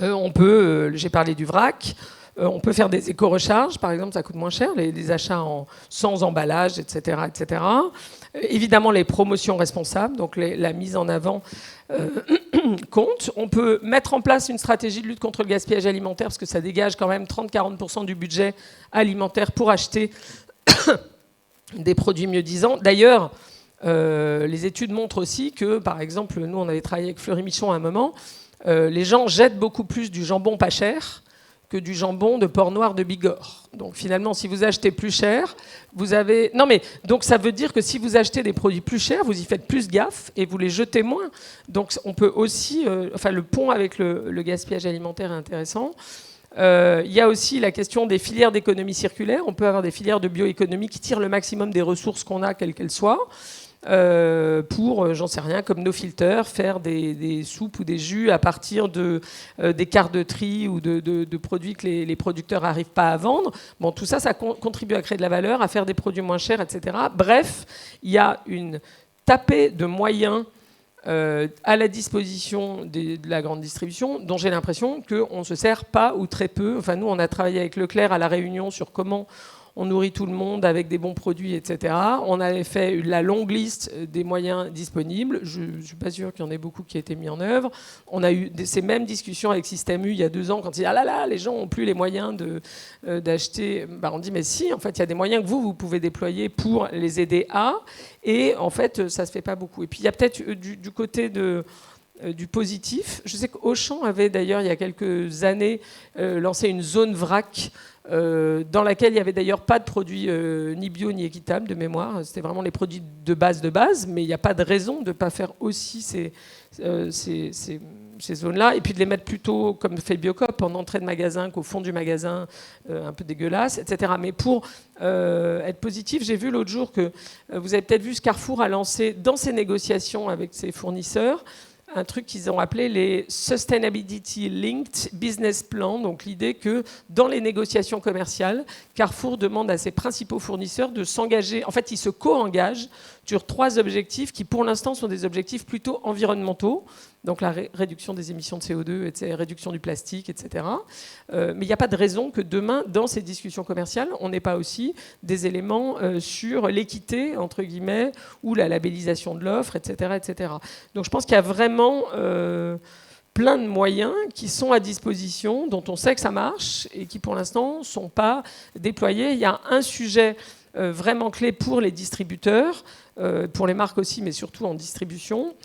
On peut, j'ai parlé du vrac, on peut faire des éco-recharges, par exemple, ça coûte moins cher, les achats sans emballage, etc., etc. Évidemment, les promotions responsables, donc la mise en avant compte. On peut mettre en place une stratégie de lutte contre le gaspillage alimentaire, parce que ça dégage quand même 30-40% du budget alimentaire pour acheter des produits mieux-disants. D'ailleurs, les études montrent aussi que, par exemple, nous, on avait travaillé avec Fleury Michon à un moment, les gens jettent beaucoup plus du jambon pas cher que du jambon de porc noir de Bigorre. Donc finalement, si vous achetez plus cher, vous avez... Non mais, donc ça veut dire que si vous achetez des produits plus chers, vous y faites plus gaffe et vous les jetez moins. Donc on peut aussi... enfin, le pont avec le gaspillage alimentaire est intéressant. Il y a aussi la question des filières d'économie circulaire. On peut avoir des filières de bioéconomie qui tirent le maximum des ressources qu'on a, quelles qu'elles soient, pour, j'en sais rien, comme nos filters, faire des soupes ou des jus à partir des cartes de tri ou de produits que les producteurs n'arrivent pas à vendre. Bon, tout ça, ça contribue à créer de la valeur, à faire des produits moins chers, etc. Bref, il y a une tapée de moyens à la disposition de la grande distribution, dont j'ai l'impression qu'on ne se sert pas ou très peu. Enfin, nous, on a travaillé avec Leclerc à La Réunion sur comment on nourrit tout le monde avec des bons produits, etc. On avait fait la longue liste des moyens disponibles. Je ne suis pas sûr qu'il y en ait beaucoup qui aient été mis en œuvre. On a eu ces mêmes discussions avec Système U il y a 2 ans, quand il dit « Ah là là, les gens n'ont plus les moyens d'acheter ». On dit « Mais si, en fait, il y a des moyens que vous pouvez déployer pour les aider à ». Et en fait, ça ne se fait pas beaucoup. Et puis, il y a peut-être du côté du positif. Je sais qu'Auchan avait d'ailleurs, il y a quelques années, lancé une zone vrac dans laquelle il n'y avait d'ailleurs pas de produits ni bio ni équitables de mémoire. C'était vraiment les produits de base, mais il n'y a pas de raison de ne pas faire aussi ces zones-là, et puis de les mettre plutôt, comme fait Biocoop, en entrée de magasin qu'au fond du magasin, un peu dégueulasse, etc. Mais pour être positif, j'ai vu l'autre jour que, vous avez peut-être vu, ce Carrefour a lancé dans ses négociations avec ses fournisseurs un truc qu'ils ont appelé les Sustainability Linked Business Plans, donc l'idée que dans les négociations commerciales, Carrefour demande à ses principaux fournisseurs de s'engager, en fait ils se co-engagent sur 3 objectifs qui pour l'instant sont des objectifs plutôt environnementaux, donc la réduction des émissions de CO2, etc., réduction du plastique, etc. Mais il n'y a pas de raison que demain, dans ces discussions commerciales, on n'ait pas aussi des éléments sur l'équité, entre guillemets, ou la labellisation de l'offre, etc., etc. Donc je pense qu'il y a vraiment plein de moyens qui sont à disposition, dont on sait que ça marche, et qui pour l'instant ne sont pas déployés. Il y a un sujet vraiment clé pour les distributeurs, pour les marques aussi, mais surtout en distribution.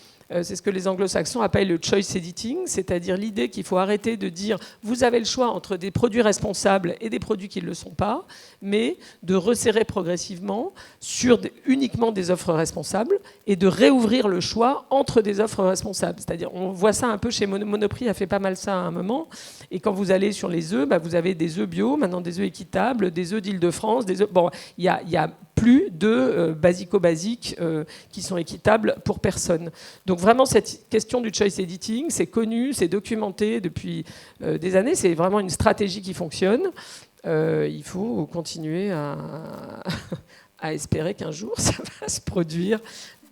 C'est ce que les anglo-saxons appellent le choice editing, c'est-à-dire l'idée qu'il faut arrêter de dire vous avez le choix entre des produits responsables et des produits qui ne le sont pas, mais de resserrer progressivement sur uniquement des offres responsables et de réouvrir le choix entre des offres responsables. C'est-à-dire, on voit ça un peu chez Monoprix, a fait pas mal ça à un moment, et quand vous allez sur les œufs, vous avez des œufs bio, maintenant des œufs équitables, des œufs d'Île-de-France, des œufs... Bon, il y a plus de basico-basiques qui sont équitables pour personne. Donc vraiment, cette question du choice editing, c'est connu, c'est documenté depuis des années, c'est vraiment une stratégie qui fonctionne. Il faut continuer à espérer qu'un jour, ça va se produire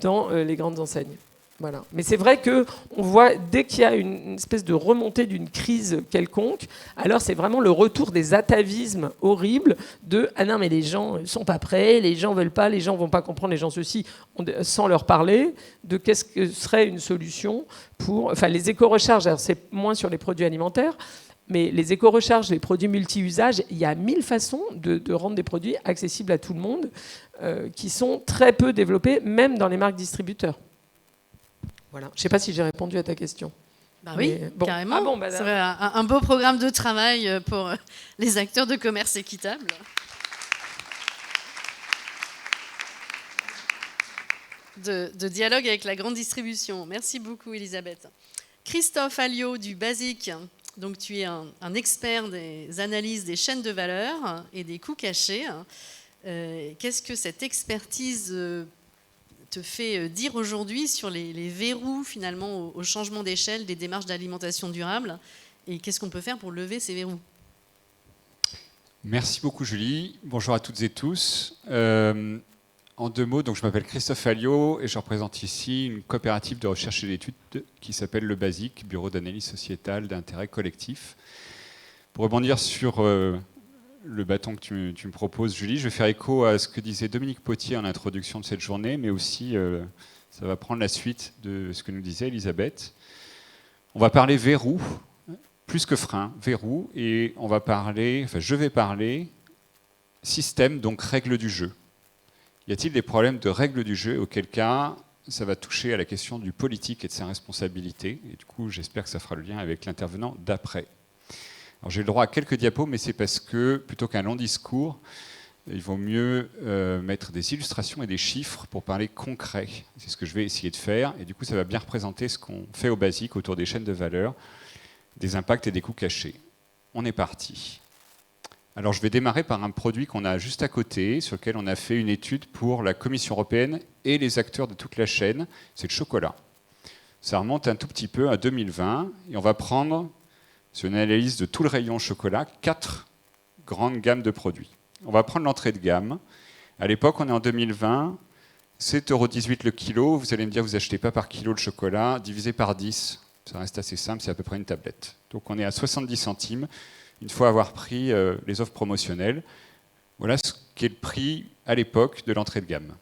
dans les grandes enseignes. Voilà. Mais c'est vrai qu'on voit, dès qu'il y a une espèce de remontée d'une crise quelconque, alors c'est vraiment le retour des atavismes horribles de « Ah non, mais les gens ne sont pas prêts, les gens ne veulent pas, les gens ne vont pas comprendre, les gens ceci », sans leur parler de qu'est-ce que serait une solution pour... Enfin, les éco-recharges, alors c'est moins sur les produits alimentaires, mais les éco-recharges, les produits multi-usages, il y a 1000 façons de rendre des produits accessibles à tout le monde qui sont très peu développés, même dans les marques distributeurs. Voilà. Je ne sais pas si j'ai répondu à ta question. Bah oui, bon. carrément. Ah bon, c'est un beau programme de travail pour les acteurs de commerce équitable. De dialogue avec la grande distribution. Merci beaucoup, Elisabeth. Christophe Alliot du Basic. Donc, tu es un expert des analyses des chaînes de valeur et des coûts cachés. Qu'est-ce que cette expertise te fait dire aujourd'hui sur les verrous finalement au changement d'échelle des démarches d'alimentation durable et qu'est-ce qu'on peut faire pour lever ces verrous? Merci beaucoup Julie, bonjour à toutes et tous. En 2 mots, donc je m'appelle Christophe Alliot et je représente ici une coopérative de recherche et d'études qui s'appelle le BASIC, Bureau d'analyse sociétale d'intérêt collectif. Pour rebondir sur le bâton que tu me proposes, Julie, je vais faire écho à ce que disait Dominique Potier en introduction de cette journée, mais aussi ça va prendre la suite de ce que nous disait Elisabeth. On va parler verrou, plus que frein, verrou, et je vais parler système, donc règles du jeu. Y a-t-il des problèmes de règles du jeu, auquel cas ça va toucher à la question du politique et de sa responsabilité, et du coup j'espère que ça fera le lien avec l'intervenant d'après. Alors, j'ai le droit à quelques diapos, mais c'est parce que, plutôt qu'un long discours, il vaut mieux mettre des illustrations et des chiffres pour parler concret. C'est ce que je vais essayer de faire, et du coup, ça va bien représenter ce qu'on fait au basique autour des chaînes de valeur, des impacts et des coûts cachés. On est parti. Alors, je vais démarrer par un produit qu'on a juste à côté, sur lequel on a fait une étude pour la Commission européenne et les acteurs de toute la chaîne, c'est le chocolat. Ça remonte un tout petit peu à 2020, et on va prendre... C'est une analyse de tout le rayon chocolat, 4 grandes gammes de produits. On va prendre l'entrée de gamme. À l'époque, on est en 2020, 7,18 € le kilo. Vous allez me dire, vous achetez pas par kilo de chocolat, divisé par 10. Ça reste assez simple, c'est à peu près une tablette. Donc on est à 70 centimes, une fois avoir pris les offres promotionnelles. Voilà ce qu'est le prix à l'époque de l'entrée de gamme.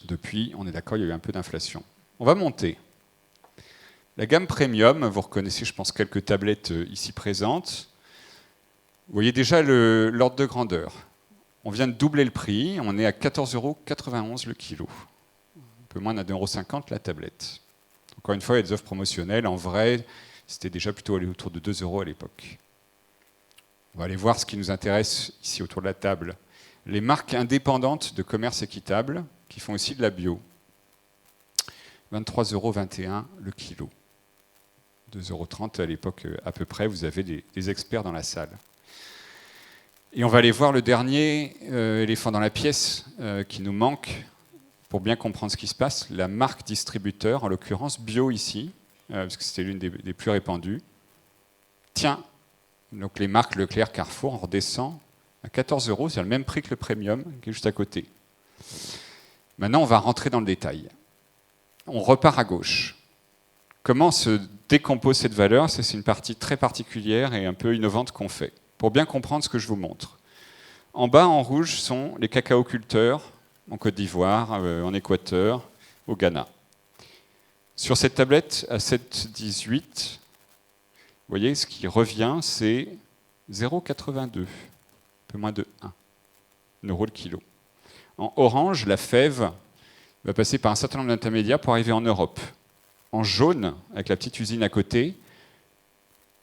Depuis, on est d'accord, il y a eu un peu d'inflation. On va monter. La gamme premium, vous reconnaissez, je pense, quelques tablettes ici présentes. Vous voyez déjà l'ordre de grandeur. On vient de doubler le prix, on est à 14,91 € le kilo. Un peu moins d'1,50 € la tablette. Encore une fois, il y a des offres promotionnelles. En vrai, c'était déjà plutôt autour de 2 € à l'époque. On va aller voir ce qui nous intéresse ici autour de la table. Les marques indépendantes de commerce équitable, qui font aussi de la bio. 23,21 € le kilo. 2,30 € à l'époque à peu près. Vous avez des experts dans la salle. Et on va aller voir le dernier éléphant dans la pièce qui nous manque pour bien comprendre ce qui se passe. La marque distributeur, en l'occurrence bio ici, parce que c'était l'une des plus répandues. Tiens, donc les marques Leclerc, Carrefour, on redescend à 14 €, c'est le même prix que le premium qui est juste à côté. Maintenant, on va rentrer dans le détail. On repart à gauche. Comment se décompose cette valeur? C'est une partie très particulière et un peu innovante qu'on fait, pour bien comprendre ce que je vous montre. En bas, en rouge, sont les cacaoculteurs en Côte d'Ivoire, en Équateur, au Ghana. Sur cette tablette à 7,18, vous voyez, ce qui revient, c'est 0,82, un peu moins de 1 € le kilo. En orange, la fève va passer par un certain nombre d'intermédiaires pour arriver en Europe. En jaune, avec la petite usine à côté,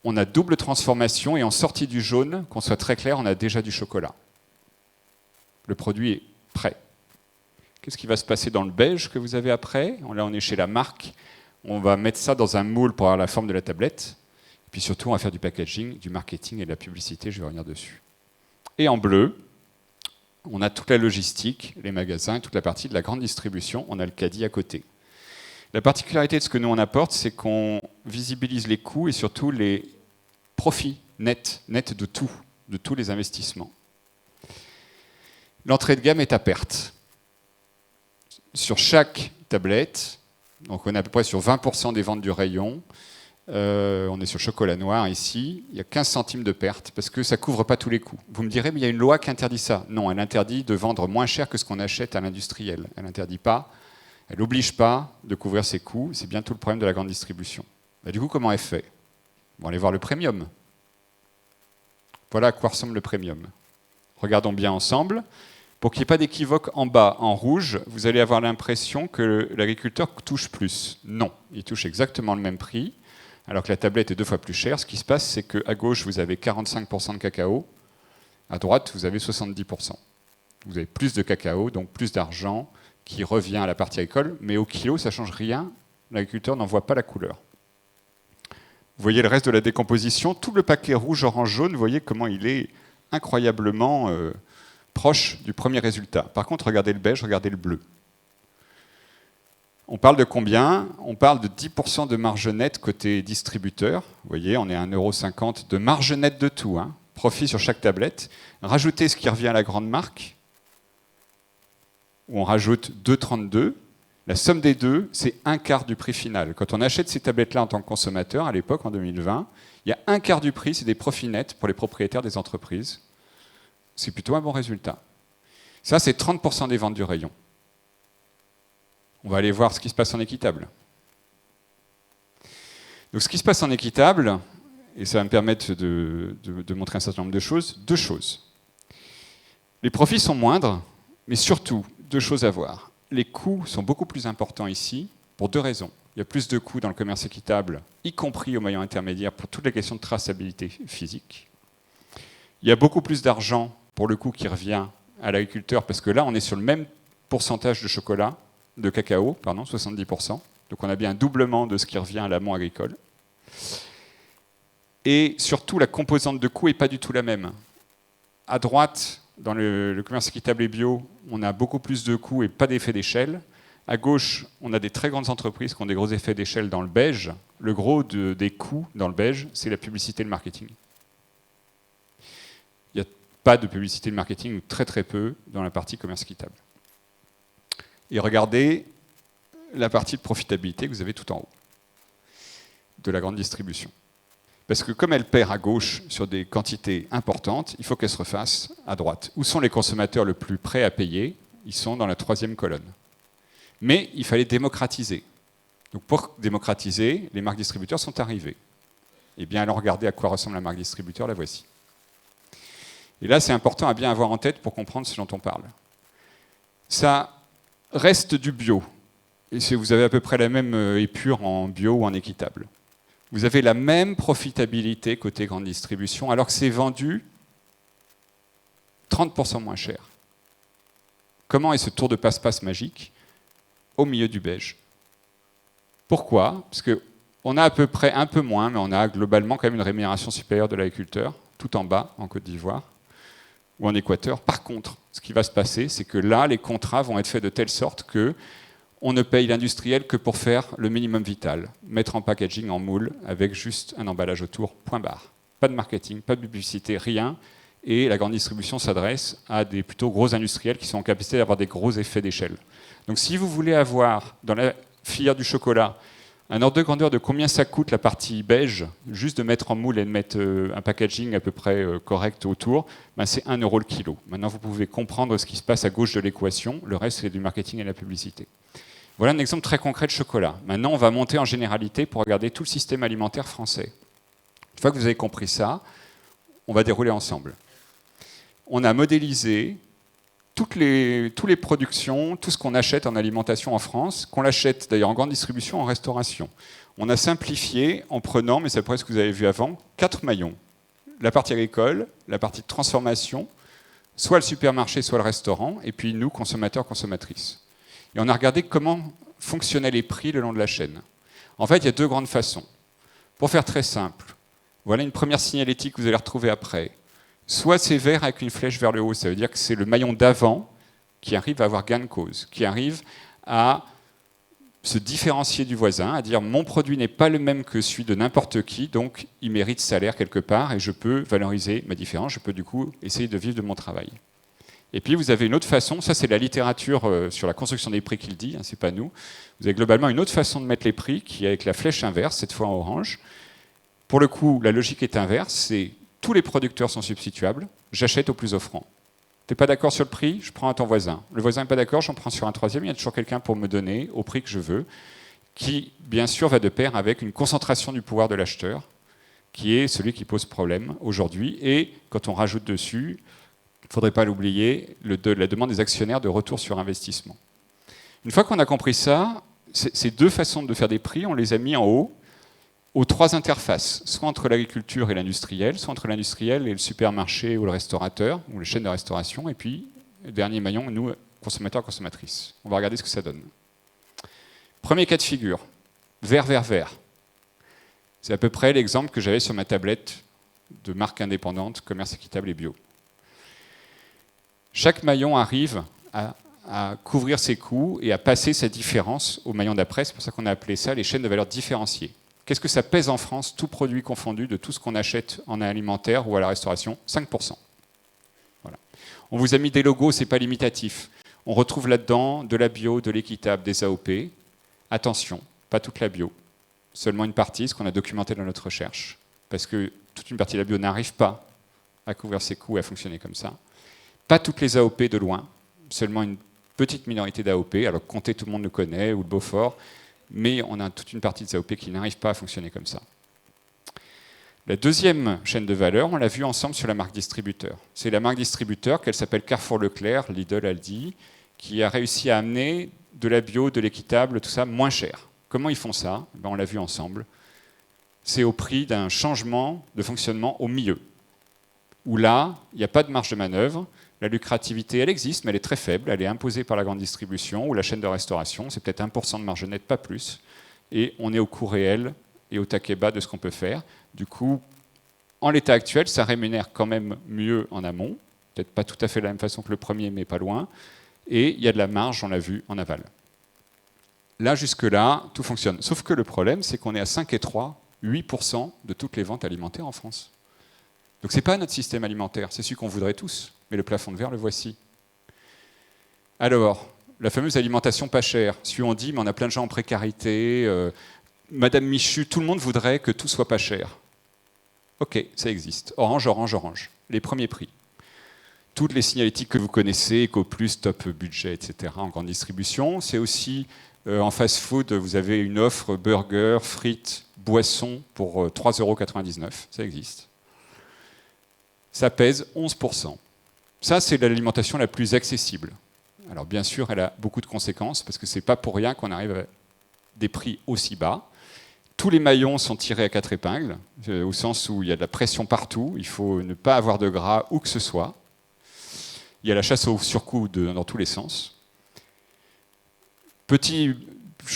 on a double transformation et en sortie du jaune, qu'on soit très clair, on a déjà du chocolat. Le produit est prêt. Qu'est-ce qui va se passer dans le beige que vous avez après? Là, on est chez la marque. On va mettre ça dans un moule pour avoir la forme de la tablette. Et puis surtout, on va faire du packaging, du marketing et de la publicité. Je vais revenir dessus. Et en bleu, on a toute la logistique, les magasins et toute la partie de la grande distribution. On a le caddie à côté. La particularité de ce que nous on apporte, c'est qu'on visibilise les coûts et surtout les profits nets de tout, de tous les investissements. L'entrée de gamme est à perte. Sur chaque tablette, donc on est à peu près sur 20% des ventes du rayon, on est sur chocolat noir ici, il y a 15 centimes de perte parce que ça ne couvre pas tous les coûts. Vous me direz, mais il y a une loi qui interdit ça. Non, elle interdit de vendre moins cher que ce qu'on achète à l'industriel. Elle n'interdit pas. Elle n'oblige pas de couvrir ses coûts, c'est bien tout le problème de la grande distribution. Du coup, comment elle fait? On va aller voir le premium. Voilà à quoi ressemble le premium. Regardons bien ensemble. Pour qu'il n'y ait pas d'équivoque en bas, en rouge, vous allez avoir l'impression que l'agriculteur touche plus. Non, il touche exactement le même prix, alors que la tablette est 2 fois plus chère. Ce qui se passe, c'est qu'à gauche, vous avez 45% de cacao, à droite, vous avez 70%. Vous avez plus de cacao, donc plus d'argent, qui revient à la partie agricole, mais au kilo, ça ne change rien. L'agriculteur n'en voit pas la couleur. Vous voyez le reste de la décomposition. Tout le paquet rouge, orange, jaune, vous voyez comment il est incroyablement proche du premier résultat. Par contre, regardez le beige, regardez le bleu. On parle de combien? On parle de 10% de marge nette côté distributeur. Vous voyez, on est à 1,50 € de marge nette de tout. Profit sur chaque tablette. Rajoutez ce qui revient à la grande marque, où on rajoute 2,32. La somme des deux, c'est un quart du prix final. Quand on achète ces tablettes-là en tant que consommateur, à l'époque, en 2020, il y a un quart du prix, c'est des profits nets pour les propriétaires des entreprises. C'est plutôt un bon résultat. Ça, c'est 30% des ventes du rayon. On va aller voir ce qui se passe en équitable. Donc, ce qui se passe en équitable, et ça va me permettre de montrer un certain nombre de choses, 2 choses. Les profits sont moindres, mais surtout, 2 choses à voir. Les coûts sont beaucoup plus importants ici, pour 2 raisons. Il y a plus de coûts dans le commerce équitable, y compris au maillon intermédiaire, pour toutes les questions de traçabilité physique. Il y a beaucoup plus d'argent, pour le coup, qui revient à l'agriculteur, parce que là, on est sur le même pourcentage de chocolat, de cacao, 70%. Donc on a bien un doublement de ce qui revient à l'amont agricole. Et surtout, la composante de coût n'est pas du tout la même. À droite, dans le commerce équitable et bio, on a beaucoup plus de coûts et pas d'effet d'échelle. À gauche, on a des très grandes entreprises qui ont des gros effets d'échelle dans le beige. Le gros des coûts dans le beige, c'est la publicité et le marketing. Il n'y a pas de publicité et de marketing, ou très très peu, dans la partie commerce équitable. Et regardez la partie de profitabilité que vous avez tout en haut, de la grande distribution. Parce que comme elle perd à gauche sur des quantités importantes, il faut qu'elle se refasse à droite. Où sont les consommateurs le plus prêts à payer? Ils sont dans la 3e colonne. Mais il fallait démocratiser. Donc pour démocratiser, les marques distributeurs sont arrivées. Eh bien, allons regarder à quoi ressemble la marque distributeur, la voici. Et là, c'est important à bien avoir en tête pour comprendre ce dont on parle. Ça reste du bio. Et vous avez à peu près la même épure en bio ou en équitable. Vous avez la même profitabilité côté grande distribution, alors que c'est vendu 30% moins cher. Comment est ce tour de passe-passe magique au milieu du beige? Pourquoi? Parce que On a à peu près un peu moins, mais on a globalement quand même une rémunération supérieure de l'agriculteur, tout en bas, en Côte d'Ivoire ou en Équateur. Par contre, ce qui va se passer, c'est que là, les contrats vont être faits de telle sorte que on ne paye l'industriel que pour faire le minimum vital, mettre en packaging, en moule, avec juste un emballage autour, point barre. Pas de marketing, pas de publicité, rien. Et la grande distribution s'adresse à des plutôt gros industriels qui sont en capacité d'avoir des gros effets d'échelle. Donc si vous voulez avoir, dans la filière du chocolat, un ordre de grandeur de combien ça coûte la partie beige, juste de mettre en moule et de mettre un packaging à peu près correct autour, ben c'est 1 € le kilo. Maintenant, vous pouvez comprendre ce qui se passe à gauche de l'équation. Le reste, c'est du marketing et de la publicité. Voilà un exemple très concret de chocolat. Maintenant, on va monter en généralité pour regarder tout le système alimentaire français. Une fois que vous avez compris ça, on va dérouler ensemble. On a modélisé toutes les productions, tout ce qu'on achète en alimentation en France, qu'on l'achète d'ailleurs en grande distribution, en restauration. On a simplifié en prenant, mais c'est presque ce que vous avez vu avant, 4 maillons. La partie agricole, la partie de transformation, soit le supermarché, soit le restaurant, et puis nous, consommateurs, consommatrices. Et on a regardé comment fonctionnaient les prix le long de la chaîne. En fait, il y a 2 grandes façons. Pour faire très simple, voilà une première signalétique que vous allez retrouver après. Soit c'est vert avec une flèche vers le haut, ça veut dire que c'est le maillon d'avant qui arrive à avoir gain de cause, qui arrive à se différencier du voisin, à dire mon produit n'est pas le même que celui de n'importe qui, donc il mérite salaire quelque part et je peux valoriser ma différence, je peux du coup essayer de vivre de mon travail. Et puis vous avez une autre façon, ça c'est la littérature sur la construction des prix qui le dit, hein, c'est pas nous. Vous avez globalement une autre façon de mettre les prix qui est avec la flèche inverse, cette fois en orange. Pour le coup, la logique est inverse, c'est tous les producteurs sont substituables, j'achète au plus offrant. Tu n'es pas d'accord sur le prix, je prends à ton voisin. Le voisin n'est pas d'accord, j'en prends sur un troisième, il y a toujours quelqu'un pour me donner au prix que je veux, qui bien sûr va de pair avec une concentration du pouvoir de l'acheteur, qui est celui qui pose problème aujourd'hui. Et quand on rajoute dessus, il ne faudrait pas l'oublier, la demande des actionnaires de retour sur investissement. Une fois qu'on a compris ça, ces 2 façons de faire des prix, on les a mis en haut, aux 3 interfaces, soit entre l'agriculture et l'industriel, soit entre l'industriel et le supermarché ou le restaurateur, ou les chaînes de restauration, et puis, le dernier maillon, nous, consommateurs, consommatrices. On va regarder ce que ça donne. Premier cas de figure, vert, vert, vert. C'est à peu près l'exemple que j'avais sur ma tablette de marque indépendante, commerce équitable et bio. Chaque maillon arrive à couvrir ses coûts et à passer sa différence au maillon d'après. C'est pour ça qu'on a appelé ça les chaînes de valeur différenciées. Qu'est-ce que ça pèse en France, tout produit confondu, de tout ce qu'on achète en alimentaire ou à la restauration? 5%. Voilà. On vous a mis des logos, ce n'est pas limitatif. On retrouve là-dedans de la bio, de l'équitable, des AOP. Attention, pas toute la bio. Seulement une partie, ce qu'on a documenté dans notre recherche. Parce que toute une partie de la bio n'arrive pas à couvrir ses coûts et à fonctionner comme ça. Pas toutes les AOP de loin. Seulement une petite minorité d'AOP. Alors Comté, tout le monde le connaît, ou le Beaufort. Mais on a toute une partie des AOP qui n'arrive pas à fonctionner comme ça. La deuxième chaîne de valeur, on l'a vu ensemble sur la marque distributeur. C'est la marque distributeur, qu'elle s'appelle Carrefour Leclerc, Lidl, Aldi, qui a réussi à amener de la bio, de l'équitable, tout ça, moins cher. Comment ils font ça? On l'a vu ensemble. C'est au prix d'un changement de fonctionnement au milieu. Où là, il n'y a pas de marge de manœuvre. La lucrativité, elle existe, mais elle est très faible. Elle est imposée par la grande distribution ou la chaîne de restauration. C'est peut-être 1% de marge nette, pas plus. Et on est au coût réel et au taquet bas de ce qu'on peut faire. Du coup, en l'état actuel, ça rémunère quand même mieux en amont. Peut-être pas tout à fait de la même façon que le premier, mais pas loin. Et il y a de la marge, on l'a vu, en aval. Là, jusque-là, tout fonctionne. Sauf que le problème, c'est qu'on est à 5,3, 8% de toutes les ventes alimentaires en France. Donc ce n'est pas notre système alimentaire, c'est celui qu'on voudrait tous. Mais le plafond de verre, le voici. Alors, la fameuse alimentation pas chère. Si on dit, mais on a plein de gens en précarité, Madame Michu, tout le monde voudrait que tout soit pas cher. Ok, ça existe. Orange, orange, orange. Les premiers prix. Toutes les signalétiques que vous connaissez, EcoPlus, Top Budget, etc., en grande distribution. C'est aussi, en fast-food, vous avez une offre burger, frites, boissons pour 3,99 €. Ça existe. Ça pèse 11%. Ça, c'est l'alimentation la plus accessible. Alors bien sûr, elle a beaucoup de conséquences, parce que ce n'est pas pour rien qu'on arrive à des prix aussi bas. Tous les maillons sont tirés à 4 épingles, au sens où il y a de la pression partout, il faut ne pas avoir de gras où que ce soit. Il y a la chasse au surcoût dans tous les sens. Petit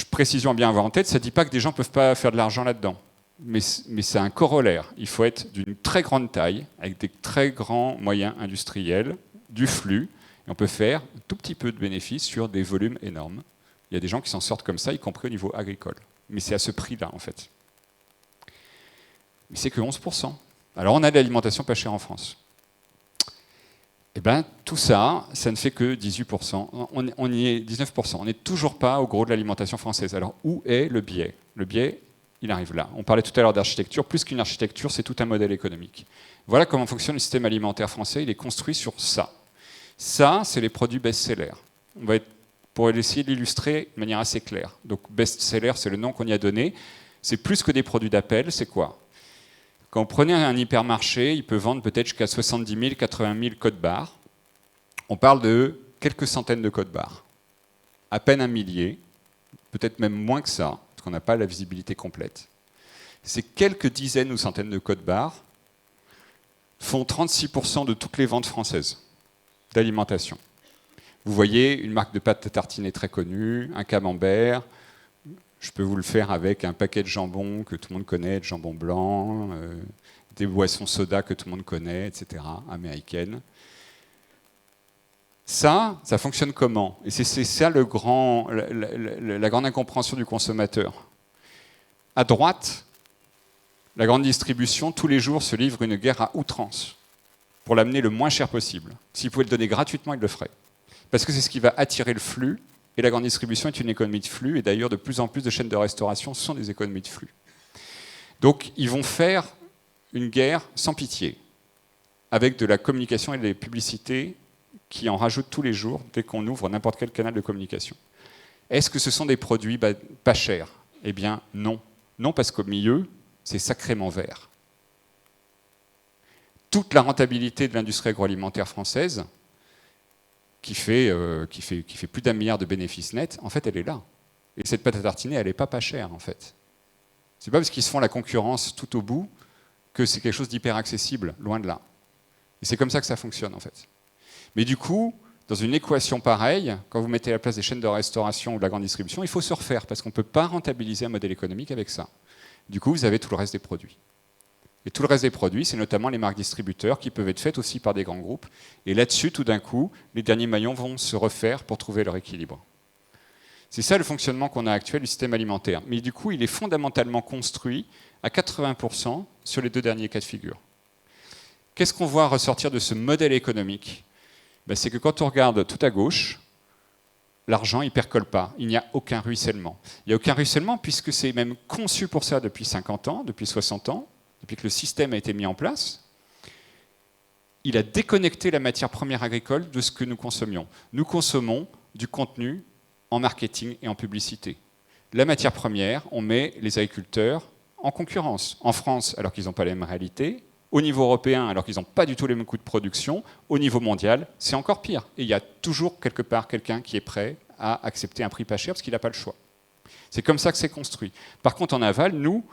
précision à bien avoir en tête, ça ne dit pas que des gens ne peuvent pas faire de l'argent là-dedans. Mais c'est un corollaire. Il faut être d'une très grande taille, avec des très grands moyens industriels, du flux, et on peut faire un tout petit peu de bénéfices sur des volumes énormes. Il y a des gens qui s'en sortent comme ça, y compris au niveau agricole. Mais c'est à ce prix-là, en fait. Mais c'est que 11%. Alors on a de l'alimentation pas chère en France. Eh bien, tout ça, ça ne fait que 18%. On y est 19%. On n'est toujours pas au gros de l'alimentation française. Alors, où est le biais ? Le biais, il arrive là. On parlait tout à l'heure d'architecture. Plus qu'une architecture, c'est tout un modèle économique. Voilà comment fonctionne le système alimentaire français. Il est construit sur ça. Ça, c'est les produits best-sellers. Pour essayer de l'illustrer de manière assez claire. Donc, best-seller, c'est le nom qu'on y a donné. C'est plus que des produits d'appel. C'est quoi ? Quand vous prenez un hypermarché, il peut vendre peut-être jusqu'à 70 000, 80 000 codes barres. On parle de quelques centaines de codes barres. À peine un millier, peut-être même moins que ça, parce qu'on n'a pas la visibilité complète. Ces quelques dizaines ou centaines de codes barres font 36% de toutes les ventes françaises d'alimentation. Vous voyez une marque de pâte à tartiner très connue, un camembert. Je peux vous le faire avec un paquet de jambon que tout le monde connaît, de jambon blanc, des boissons soda que tout le monde connaît, etc., américaines. Ça fonctionne comment ? Et c'est ça la grande incompréhension du consommateur. À droite, la grande distribution, tous les jours, se livre une guerre à outrance pour l'amener le moins cher possible. S'il pouvait le donner gratuitement, il le ferait. Parce que c'est ce qui va attirer le flux. Et la grande distribution est une économie de flux, et d'ailleurs de plus en plus de chaînes de restauration sont des économies de flux. Donc ils vont faire une guerre sans pitié, avec de la communication et des publicités qui en rajoutent tous les jours dès qu'on ouvre n'importe quel canal de communication. Est-ce que ce sont des produits pas chers ? Eh bien non. Non, parce qu'au milieu, c'est sacrément vert. Toute la rentabilité de l'industrie agroalimentaire française, qui fait plus d'1 milliard de bénéfices nets, en fait, elle est là. Et cette pâte à tartiner, elle n'est pas chère, en fait. C'est pas parce qu'ils se font la concurrence tout au bout que c'est quelque chose d'hyper accessible, loin de là. Et c'est comme ça que ça fonctionne, en fait. Mais du coup, dans une équation pareille, quand vous mettez à la place des chaînes de restauration ou de la grande distribution, il faut se refaire, parce qu'on ne peut pas rentabiliser un modèle économique avec ça. Du coup, vous avez tout le reste des produits. Et tout le reste des produits, c'est notamment les marques distributeurs qui peuvent être faites aussi par des grands groupes. Et là-dessus, tout d'un coup, les derniers maillons vont se refaire pour trouver leur équilibre. C'est ça le fonctionnement qu'on a actuel du système alimentaire. Mais du coup, il est fondamentalement construit à 80% sur les 2 derniers cas de figure. Qu'est-ce qu'on voit ressortir de ce modèle économique ? C'est que quand on regarde tout à gauche, l'argent, il ne percole pas. Il n'y a aucun ruissellement. Il n'y a aucun ruissellement puisque c'est même conçu pour ça depuis 50 ans, depuis 60 ans. Depuis que le système a été mis en place, il a déconnecté la matière première agricole de ce que nous consommions. Nous consommons du contenu en marketing et en publicité. La matière première, on met les agriculteurs en concurrence. En France, alors qu'ils n'ont pas les mêmes réalités. Au niveau européen, alors qu'ils n'ont pas du tout les mêmes coûts de production. Au niveau mondial, c'est encore pire. Et il y a toujours quelque part quelqu'un qui est prêt à accepter un prix pas cher parce qu'il n'a pas le choix. C'est comme ça que c'est construit. Par contre, en aval, nous,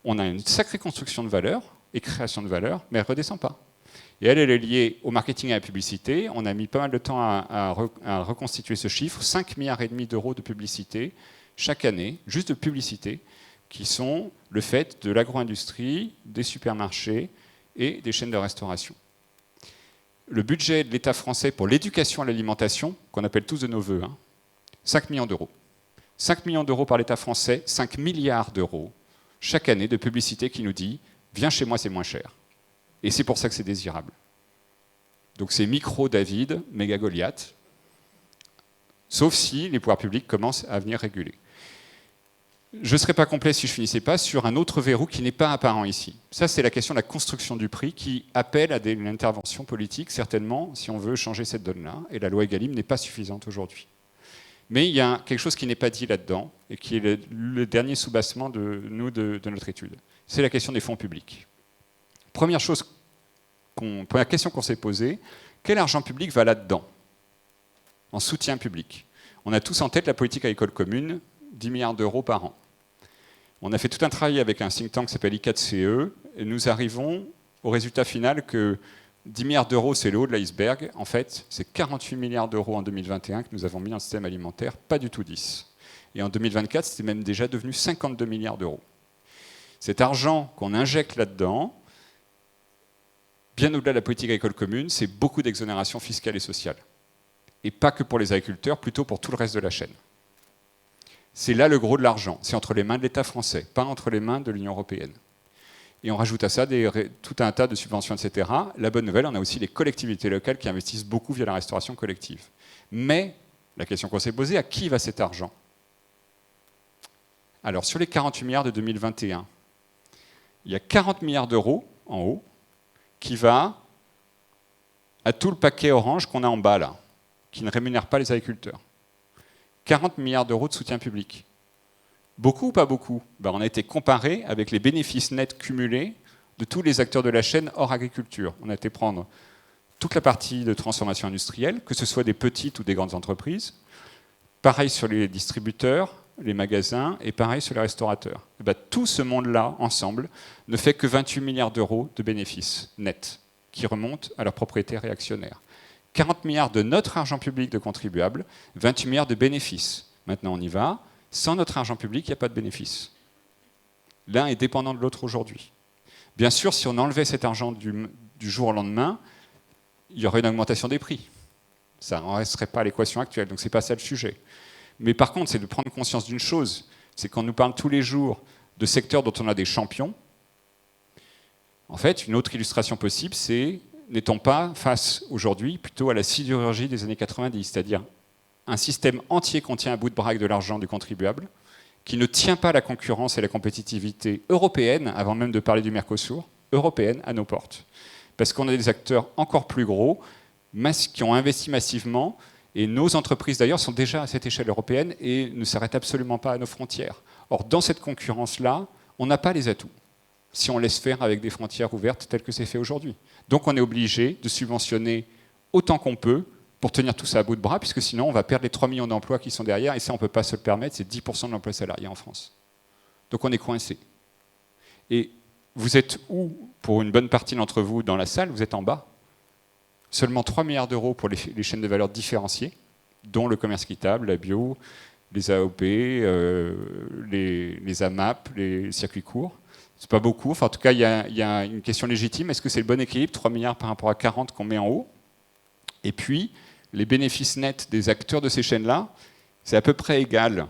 on a une sacrée construction de valeur et création de valeur, mais elle ne redescend pas. Et elle est liée au marketing et à la publicité. On a mis pas mal de temps à reconstituer ce chiffre. 5,5 milliards d'euros de publicité chaque année, juste de publicité, qui sont le fait de l'agro-industrie, des supermarchés et des chaînes de restauration. Le budget de l'État français pour l'éducation à l'alimentation, qu'on appelle tous de nos voeux, 5 millions d'euros. 5 millions d'euros par l'État français, 5 milliards d'euros chaque année de publicité qui nous dit « Viens chez moi, c'est moins cher ». Et c'est pour ça que c'est désirable. Donc c'est micro-David, méga Goliath, sauf si les pouvoirs publics commencent à venir réguler. Je ne serais pas complet si je ne finissais pas sur un autre verrou qui n'est pas apparent ici. Ça, c'est la question de la construction du prix qui appelle à une intervention politique, certainement, si on veut changer cette donne-là. Et la loi Egalim n'est pas suffisante aujourd'hui. Mais il y a quelque chose qui n'est pas dit là-dedans, et qui est le dernier soubassement de notre étude. C'est la question des fonds publics. Première question qu'on s'est posée, quel argent public va là-dedans, en soutien public ? On a tous en tête la politique agricole commune, 10 milliards d'euros par an. On a fait tout un travail avec un think tank qui s'appelle I4CE, et nous arrivons au résultat final que 10 milliards d'euros, c'est le haut de l'iceberg. En fait, c'est 48 milliards d'euros en 2021 que nous avons mis dans le système alimentaire, pas du tout 10. Et en 2024, c'était même déjà devenu 52 milliards d'euros. Cet argent qu'on injecte là-dedans, bien au-delà de la politique agricole commune, c'est beaucoup d'exonérations fiscales et sociales. Et pas que pour les agriculteurs, plutôt pour tout le reste de la chaîne. C'est là le gros de l'argent. C'est entre les mains de l'État français, pas entre les mains de l'Union européenne. Et on rajoute à ça tout un tas de subventions, etc. La bonne nouvelle, on a aussi les collectivités locales qui investissent beaucoup via la restauration collective. Mais la question qu'on s'est posée, à qui va cet argent? Alors, sur les 48 milliards de 2021, il y a 40 milliards d'euros en haut qui va à tout le paquet orange qu'on a en bas là, qui ne rémunère pas les agriculteurs. 40 milliards d'euros de soutien public. Beaucoup ou pas beaucoup? On a été comparé avec les bénéfices nets cumulés de tous les acteurs de la chaîne hors agriculture. On a été prendre toute la partie de transformation industrielle, que ce soit des petites ou des grandes entreprises. Pareil sur les distributeurs, les magasins, et pareil sur les restaurateurs. Tout ce monde-là, ensemble, ne fait que 28 milliards d'euros de bénéfices nets, qui remontent à leurs propriétaires et actionnaires. 40 milliards de notre argent public de contribuables, 28 milliards de bénéfices. Maintenant, on y va. Sans notre argent public, il n'y a pas de bénéfice. L'un est dépendant de l'autre aujourd'hui. Bien sûr, si on enlevait cet argent du jour au lendemain, il y aurait une augmentation des prix. Ça n'en resterait pas à l'équation actuelle, donc ce n'est pas ça le sujet. Mais par contre, c'est de prendre conscience d'une chose, c'est qu'on nous parle tous les jours de secteurs dont on a des champions. En fait, une autre illustration possible, c'est n'est-on pas face aujourd'hui plutôt à la sidérurgie des années 90, c'est-à-dire un système entier qu'on tient à bout de bras avec de l'argent du contribuable, qui ne tient pas la concurrence et la compétitivité européenne, avant même de parler du Mercosur, européenne à nos portes. Parce qu'on a des acteurs encore plus gros, qui ont investi massivement, et nos entreprises d'ailleurs sont déjà à cette échelle européenne et ne s'arrêtent absolument pas à nos frontières. Or, dans cette concurrence-là, on n'a pas les atouts, si on laisse faire avec des frontières ouvertes telles que c'est fait aujourd'hui. Donc on est obligé de subventionner autant qu'on peut pour tenir tout ça à bout de bras, puisque sinon on va perdre les 3 millions d'emplois qui sont derrière, et ça on ne peut pas se le permettre, c'est 10% de l'emploi salarié en France. Donc on est coincé. Et vous êtes où, pour une bonne partie d'entre vous dans la salle, vous êtes en bas. Seulement 3 milliards d'euros pour les chaînes de valeur différenciées, dont le commerce équitable, la bio, les AOP, les AMAP, les circuits courts. C'est pas beaucoup, enfin en tout cas il y a une question légitime, est-ce que c'est le bon équilibre, 3 milliards par rapport à 40 qu'on met en haut? Et puis, les bénéfices nets des acteurs de ces chaînes-là, c'est à peu près égal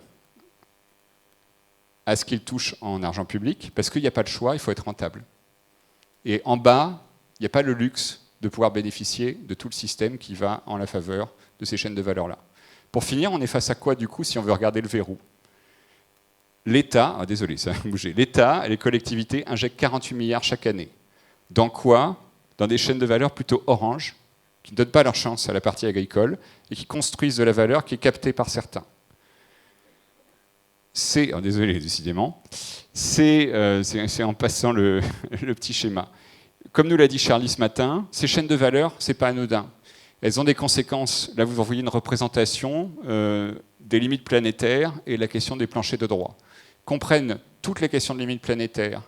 à ce qu'ils touchent en argent public, parce qu'il n'y a pas de choix, il faut être rentable. Et en bas, il n'y a pas le luxe de pouvoir bénéficier de tout le système qui va en la faveur de ces chaînes de valeur-là. Pour finir, on est face à quoi, du coup, si on veut regarder le verrou? L'État, désolé, ça a bougé, l'État et les collectivités injectent 48 milliards chaque année. Dans quoi? Dans des chaînes de valeur plutôt orange, qui ne donnent pas leur chance à la partie agricole et qui construisent de la valeur qui est captée par certains. Désolé, décidément, c'est en passant le petit schéma. Comme nous l'a dit Charlie ce matin, ces chaînes de valeur, ce n'est pas anodin. Elles ont des conséquences. Là, vous voyez une représentation des limites planétaires et la question des planchers de droit. Comprennent toutes les questions de limites planétaires,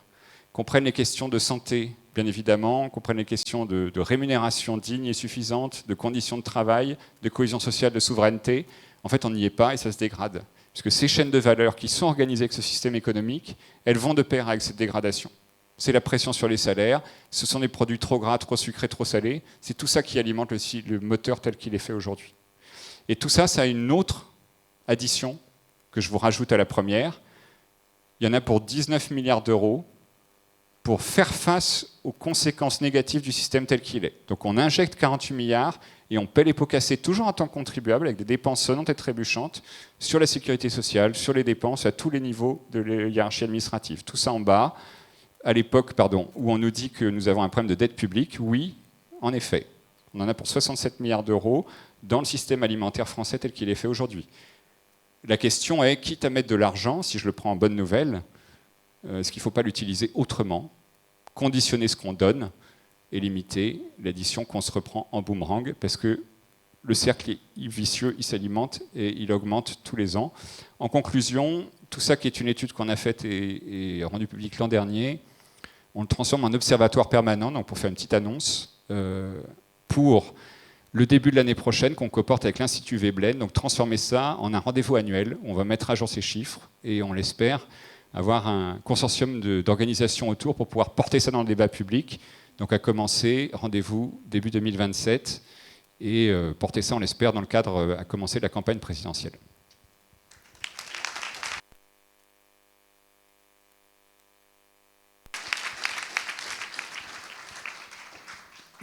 comprennent les questions de santé, bien évidemment, comprennent les questions de rémunération digne et suffisante, de conditions de travail, de cohésion sociale, de souveraineté. En fait, on n'y est pas et ça se dégrade. Puisque ces chaînes de valeur qui sont organisées avec ce système économique, elles vont de pair avec cette dégradation. C'est la pression sur les salaires, ce sont des produits trop gras, trop sucrés, trop salés. C'est tout ça qui alimente le moteur tel qu'il est fait aujourd'hui. Et tout ça, ça a une autre addition que je vous rajoute à la première. Il y en a pour 19 milliards d'euros pour faire face aux conséquences négatives du système tel qu'il est. Donc on injecte 48 milliards et on paie les pots cassés toujours en tant que contribuable avec des dépenses sonnantes et trébuchantes sur la sécurité sociale, sur les dépenses à tous les niveaux de la hiérarchie administrative. Tout ça en bas, à l'époque où on nous dit que nous avons un problème de dette publique, oui, en effet. On en a pour 67 milliards d'euros dans le système alimentaire français tel qu'il est fait aujourd'hui. La question est, quitte à mettre de l'argent, si je le prends en bonne nouvelle, est-ce qu'il ne faut pas l'utiliser autrement, conditionner ce qu'on donne et limiter l'addition qu'on se reprend en boomerang, parce que le cercle est vicieux, il s'alimente et il augmente tous les ans. En conclusion, tout ça qui est une étude qu'on a faite et rendue publique l'an dernier, on le transforme en observatoire permanent, donc pour faire une petite annonce, pour le début de l'année prochaine qu'on coporte avec l'Institut Veblen, donc transformer ça en un rendez-vous annuel. On va mettre à jour ces chiffres et on l'espère avoir un consortium d'organisations autour pour pouvoir porter ça dans le débat public. Donc à commencer, rendez-vous début 2027 et porter ça, on l'espère, dans le cadre à commencer de la campagne présidentielle.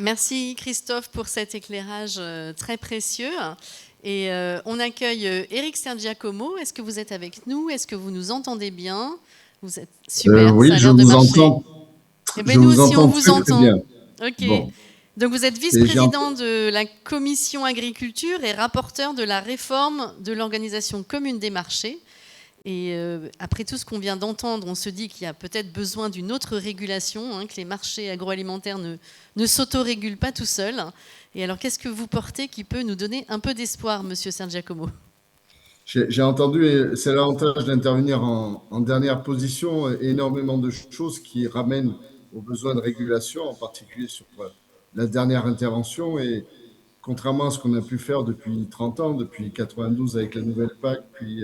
Merci Christophe pour cet éclairage très précieux. Et on accueille Eric Sergiacomo. Est-ce que vous êtes avec nous? Est-ce que vous nous entendez bien? Vous êtes super, oui, ça a je l'air de vous marcher. entends. Eh bien, nous aussi, on vous très, entend. très bien. Ok. Bon. Donc vous êtes vice-président de la commission agriculture et rapporteur de la réforme de l'organisation commune des marchés. Et après tout ce qu'on vient d'entendre, on se dit qu'il y a peut-être besoin d'une autre régulation, que les marchés agroalimentaires ne s'autorégulent pas tout seuls. Et alors, qu'est-ce que vous portez qui peut nous donner un peu d'espoir, Monsieur Sergiacomo? J'ai entendu, et c'est l'avantage d'intervenir en dernière position, énormément de choses qui ramènent aux besoins de régulation, en particulier sur la dernière intervention. Et contrairement à ce qu'on a pu faire depuis 30 ans, depuis 92 avec la nouvelle PAC, puis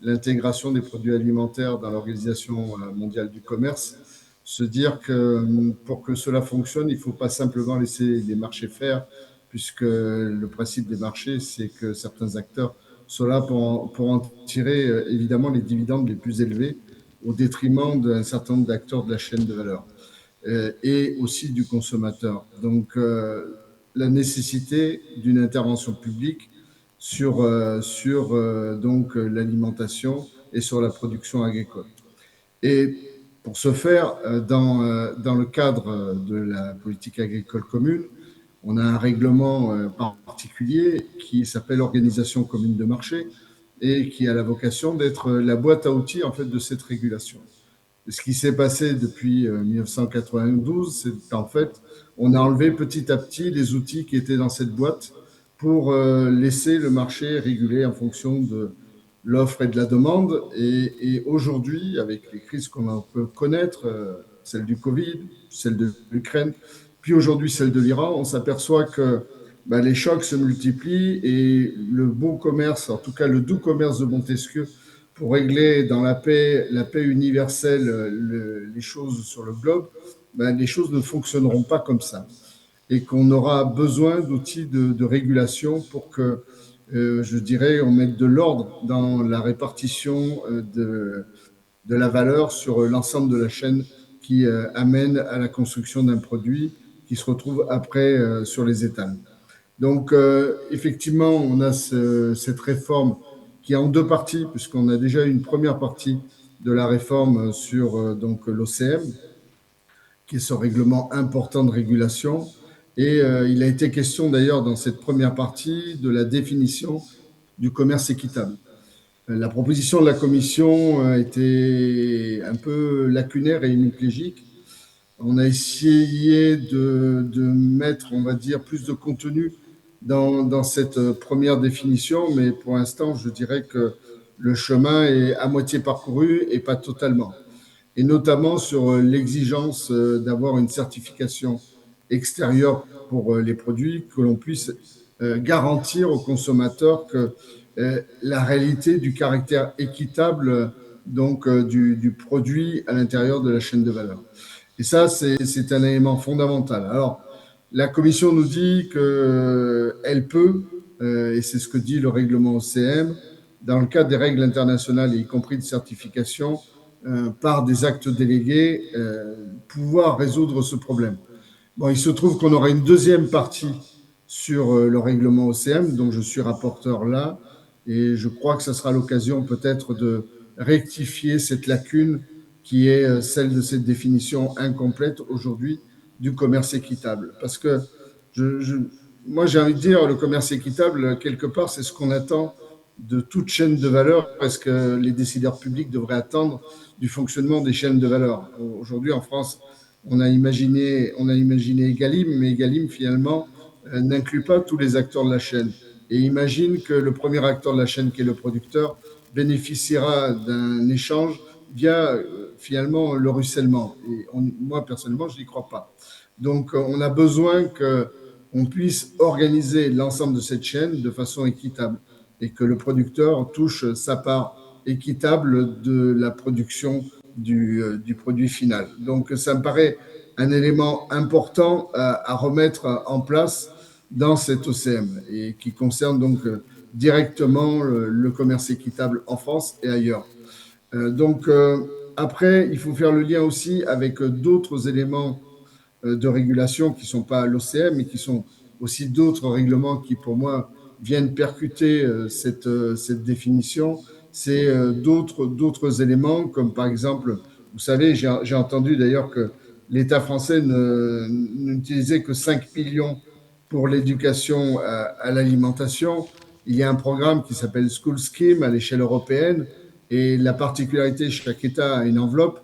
l'intégration des produits alimentaires dans l'Organisation mondiale du commerce, se dire que pour que cela fonctionne, il ne faut pas simplement laisser les marchés faire, puisque le principe des marchés, c'est que certains acteurs sont là pour en tirer évidemment les dividendes les plus élevés au détriment d'un certain nombre d'acteurs de la chaîne de valeur et aussi du consommateur. Donc la nécessité d'une intervention publique sur donc l'alimentation et sur la production agricole. Et pour ce faire, dans le cadre de la politique agricole commune, on a un règlement particulier qui s'appelle l'organisation commune de marché et qui a la vocation d'être la boîte à outils en fait de cette régulation. Et ce qui s'est passé depuis 1992, c'est qu'en fait, on a enlevé petit à petit les outils qui étaient dans cette boîte pour laisser le marché réguler en fonction de l'offre et de la demande. Et aujourd'hui, avec les crises qu'on peut connaître, celle du Covid, celle de l'Ukraine, puis aujourd'hui celle de l'Iran, on s'aperçoit que les chocs se multiplient et le bon commerce, en tout cas le doux commerce de Montesquieu, pour régler dans la paix universelle les choses sur le globe, les choses ne fonctionneront pas comme ça. Et qu'on aura besoin d'outils de régulation pour que, je dirais, on mette de l'ordre dans la répartition de la valeur sur l'ensemble de la chaîne qui amène à la construction d'un produit qui se retrouve après sur les étals. Donc, effectivement, on a cette réforme qui est en deux parties, puisqu'on a déjà une première partie de la réforme sur donc l'OCM, qui est ce règlement important de régulation. Et il a été question d'ailleurs dans cette première partie de la définition du commerce équitable. La proposition de la Commission était un peu lacunaire et hémiplégique. On a essayé de mettre, on va dire, plus de contenu dans cette première définition, mais pour l'instant, je dirais que le chemin est à moitié parcouru et pas totalement. Et notamment sur l'exigence d'avoir une certification extérieure pour les produits, que l'on puisse garantir aux consommateurs que la réalité du caractère équitable donc, du produit à l'intérieur de la chaîne de valeur. Et ça, c'est un élément fondamental. Alors, la Commission nous dit qu'elle peut, et c'est ce que dit le règlement OCM, dans le cadre des règles internationales, y compris de certification, par des actes délégués, pouvoir résoudre ce problème. Bon, il se trouve qu'on aura une deuxième partie sur le règlement OCM, dont je suis rapporteur là, et je crois que ça sera l'occasion peut-être de rectifier cette lacune qui est celle de cette définition incomplète aujourd'hui du commerce équitable. Parce que moi, j'ai envie de dire, le commerce équitable, quelque part, c'est ce qu'on attend de toute chaîne de valeur. Est-ce que les décideurs publics devraient attendre du fonctionnement des chaînes de valeur? Aujourd'hui, en France, on a imaginé Egalim, mais Egalim, finalement, n'inclut pas tous les acteurs de la chaîne. Et imagine que le premier acteur de la chaîne, qui est le producteur, bénéficiera d'un échange via, finalement, le ruissellement. Et moi, personnellement, je n'y crois pas. Donc, on a besoin que on puisse organiser l'ensemble de cette chaîne de façon équitable et que le producteur touche sa part équitable de la production du produit final. Donc ça me paraît un élément important à remettre en place dans cet OCM et qui concerne donc directement le commerce équitable en France et ailleurs. Après, il faut faire le lien aussi avec d'autres éléments de régulation qui ne sont pas l'OCM, mais qui sont aussi d'autres règlements qui, pour moi, viennent percuter cette définition. C'est d'autres éléments, comme par exemple, vous savez, j'ai entendu d'ailleurs que l'État français n'utilisait que 5 millions pour l'éducation à l'alimentation. Il y a un programme qui s'appelle School Scheme à l'échelle européenne, et la particularité, chaque État a une enveloppe,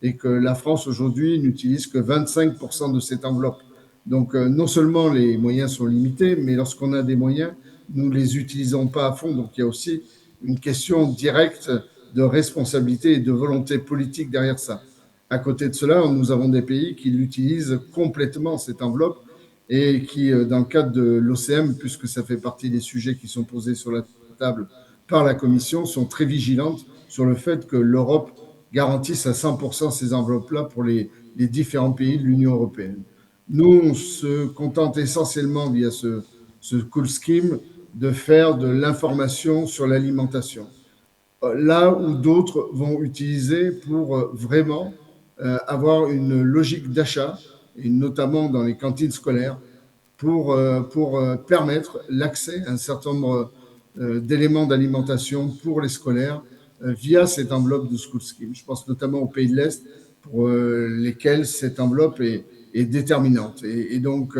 et que la France aujourd'hui n'utilise que 25% de cette enveloppe. Donc non seulement les moyens sont limités, mais lorsqu'on a des moyens, nous ne les utilisons pas à fond. Donc il y a aussi une question directe de responsabilité et de volonté politique derrière ça. À côté de cela, nous avons des pays qui l'utilisent complètement, cette enveloppe, et qui, dans le cadre de l'OCM, puisque ça fait partie des sujets qui sont posés sur la table par la Commission, sont très vigilantes sur le fait que l'Europe garantissent à 100% ces enveloppes-là pour les différents pays de l'Union européenne. Nous, on se contente essentiellement via ce School Scheme de faire de l'information sur l'alimentation. Là où d'autres vont utiliser pour vraiment avoir une logique d'achat, et notamment dans les cantines scolaires, pour permettre l'accès à un certain nombre d'éléments d'alimentation pour les scolaires via cette enveloppe de School Scheme. Je pense notamment aux pays de l'Est pour lesquels cette enveloppe est déterminante. Et donc,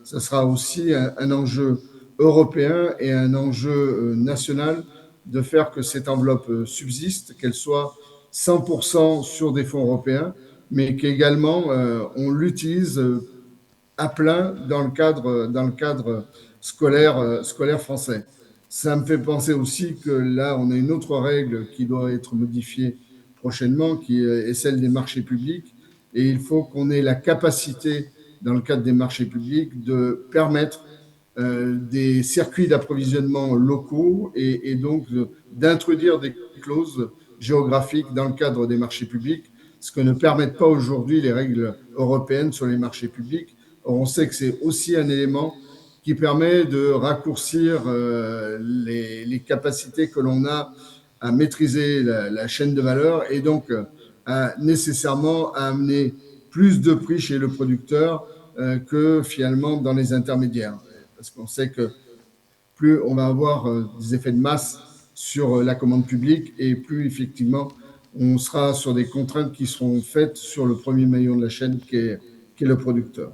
ça sera aussi un enjeu européen et un enjeu national de faire que cette enveloppe subsiste, qu'elle soit 100% sur des fonds européens, mais qu'également on l'utilise à plein dans le cadre scolaire français. Ça me fait penser aussi que là, on a une autre règle qui doit être modifiée prochainement, qui est celle des marchés publics. Et il faut qu'on ait la capacité, dans le cadre des marchés publics, de permettre des circuits d'approvisionnement locaux et donc d'introduire des clauses géographiques dans le cadre des marchés publics, ce que ne permettent pas aujourd'hui les règles européennes sur les marchés publics. Or, on sait que c'est aussi un élément qui permet de raccourcir les capacités que l'on a à maîtriser la chaîne de valeur et donc nécessairement à amener plus de prix chez le producteur que finalement dans les intermédiaires. Parce qu'on sait que plus on va avoir des effets de masse sur la commande publique et plus effectivement on sera sur des contraintes qui seront faites sur le premier maillon de la chaîne qui est le producteur.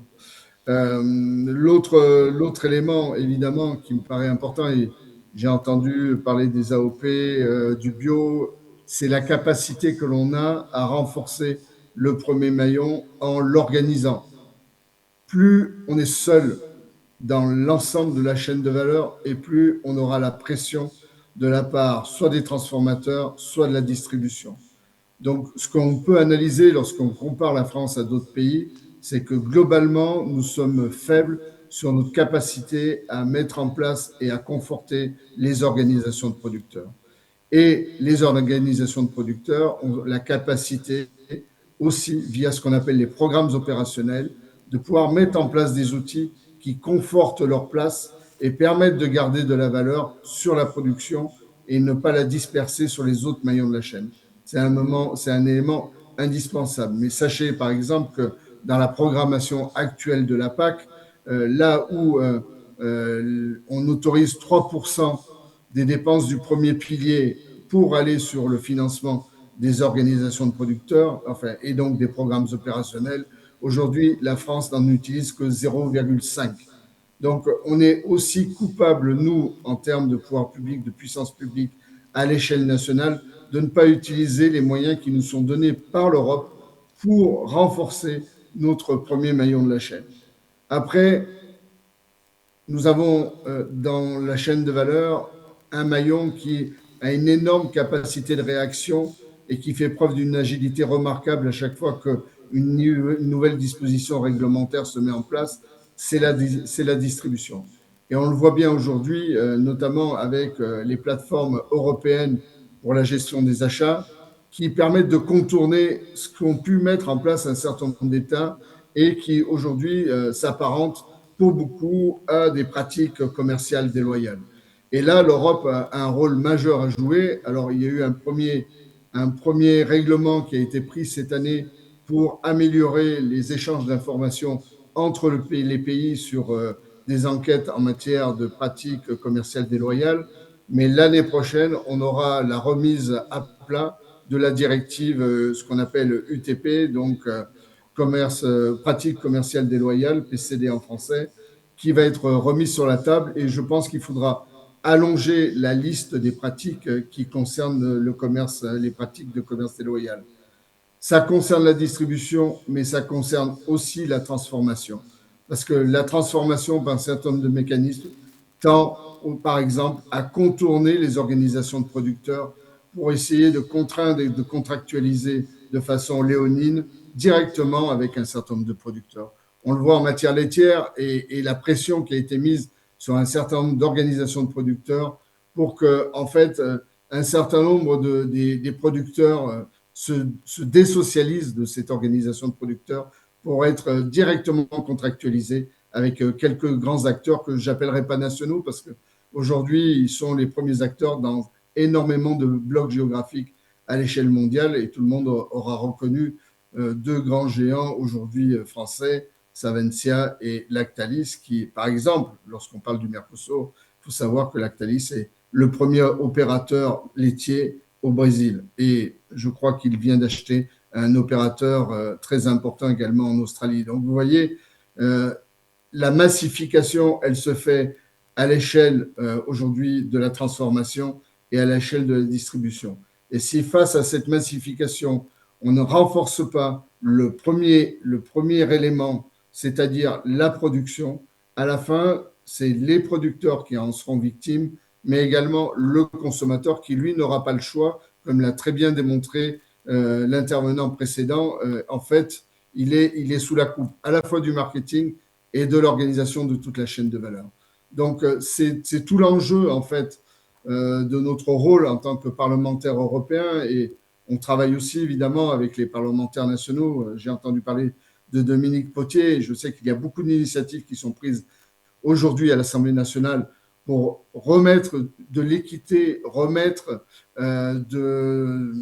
L'autre élément, évidemment, qui me paraît important, et j'ai entendu parler des AOP, du bio, c'est la capacité que l'on a à renforcer le premier maillon en l'organisant. Plus on est seul dans l'ensemble de la chaîne de valeur et plus on aura la pression de la part soit des transformateurs, soit de la distribution. Donc, ce qu'on peut analyser lorsqu'on compare la France à d'autres pays, c'est que globalement, nous sommes faibles sur notre capacité à mettre en place et à conforter les organisations de producteurs. Et les organisations de producteurs ont la capacité aussi, via ce qu'on appelle les programmes opérationnels, de pouvoir mettre en place des outils qui confortent leur place et permettent de garder de la valeur sur la production et ne pas la disperser sur les autres maillons de la chaîne. C'est un élément indispensable. Mais sachez par exemple que dans la programmation actuelle de la PAC, là où on autorise 3% des dépenses du premier pilier pour aller sur le financement des organisations de producteurs, enfin, et donc des programmes opérationnels, aujourd'hui, la France n'en utilise que 0,5. Donc, on est aussi coupable, nous, en termes de pouvoir public, de puissance publique à l'échelle nationale, de ne pas utiliser les moyens qui nous sont donnés par l'Europe pour renforcer notre premier maillon de la chaîne. Après, nous avons dans la chaîne de valeur un maillon qui a une énorme capacité de réaction et qui fait preuve d'une agilité remarquable à chaque fois qu'une nouvelle disposition réglementaire se met en place. c'est la distribution. Et on le voit bien aujourd'hui, notamment avec les plateformes européennes pour la gestion des achats, qui permettent de contourner ce qu'ont pu mettre en place un certain nombre d'États et qui aujourd'hui s'apparentent pour beaucoup à des pratiques commerciales déloyales. Et là, l'Europe a un rôle majeur à jouer. Alors, il y a eu un premier règlement qui a été pris cette année pour améliorer les échanges d'informations entre les pays sur des enquêtes en matière de pratiques commerciales déloyales. Mais l'année prochaine, on aura la remise à plat de la directive, ce qu'on appelle UTP, donc pratique commerciale déloyale, PCD en français, qui va être remise sur la table. Et je pense qu'il faudra allonger la liste des pratiques qui concernent le commerce, les pratiques de commerce déloyal. Ça concerne la distribution, mais ça concerne aussi la transformation. Parce que la transformation, par un certain nombre de mécanismes, tend, par exemple, à contourner les organisations de producteurs pour essayer de contraindre et de contractualiser de façon léonine directement avec un certain nombre de producteurs. On le voit en matière laitière et la pression qui a été mise sur un certain nombre d'organisations de producteurs pour que, en fait, un certain nombre des producteurs se désocialisent de cette organisation de producteurs pour être directement contractualisés avec quelques grands acteurs que je n'appellerai pas nationaux parce qu'aujourd'hui, ils sont les premiers acteurs dans énormément de blocs géographiques à l'échelle mondiale et tout le monde aura reconnu deux grands géants aujourd'hui français, Savencia et Lactalis, qui, par exemple, lorsqu'on parle du Mercosur, il faut savoir que Lactalis est le premier opérateur laitier au Brésil. Et je crois qu'il vient d'acheter un opérateur très important également en Australie. Donc, vous voyez, la massification, elle se fait à l'échelle aujourd'hui de la transformation et à l'échelle de la distribution. Et si face à cette massification, on ne renforce pas le premier élément, c'est-à-dire la production, à la fin, c'est les producteurs qui en seront victimes, mais également le consommateur qui, lui, n'aura pas le choix, comme l'a très bien démontré l'intervenant précédent. En fait, il est sous la coupe à la fois du marketing et de l'organisation de toute la chaîne de valeur. Donc, c'est tout l'enjeu, en fait, de notre rôle en tant que parlementaire européen. Et on travaille aussi, évidemment, avec les parlementaires nationaux. J'ai entendu parler de Dominique Potier. Et je sais qu'il y a beaucoup d'initiatives qui sont prises aujourd'hui à l'Assemblée nationale pour remettre de l'équité, remettre de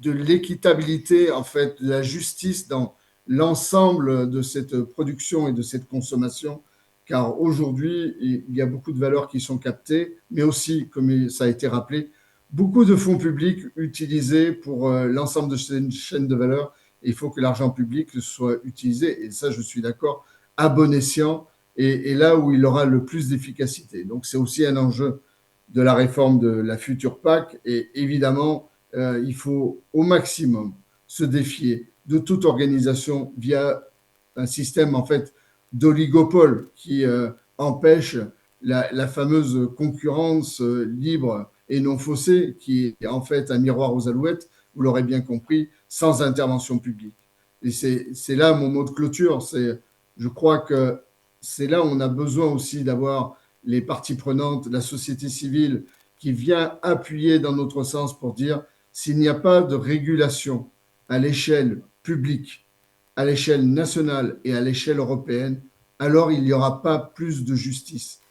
l'équitabilité, en fait, de la justice dans l'ensemble de cette production et de cette consommation, car aujourd'hui, il y a beaucoup de valeurs qui sont captées, mais aussi, comme ça a été rappelé, beaucoup de fonds publics utilisés pour l'ensemble de cette chaîne de valeur. Et il faut que l'argent public soit utilisé, et ça, je suis d'accord, à bon escient, et là où il aura le plus d'efficacité. Donc, c'est aussi un enjeu de la réforme de la future PAC, et évidemment, il faut au maximum se défier de toute organisation via un système en fait d'oligopole qui empêche la fameuse concurrence libre et non faussée qui est en fait un miroir aux alouettes, vous l'aurez bien compris, sans intervention publique. Et c'est là mon mot de clôture, je crois que c'est là où on a besoin aussi d'avoir les parties prenantes, la société civile qui vient appuyer dans notre sens pour dire s'il n'y a pas de régulation à l'échelle publique, à l'échelle nationale et à l'échelle européenne, alors il n'y aura pas plus de justice.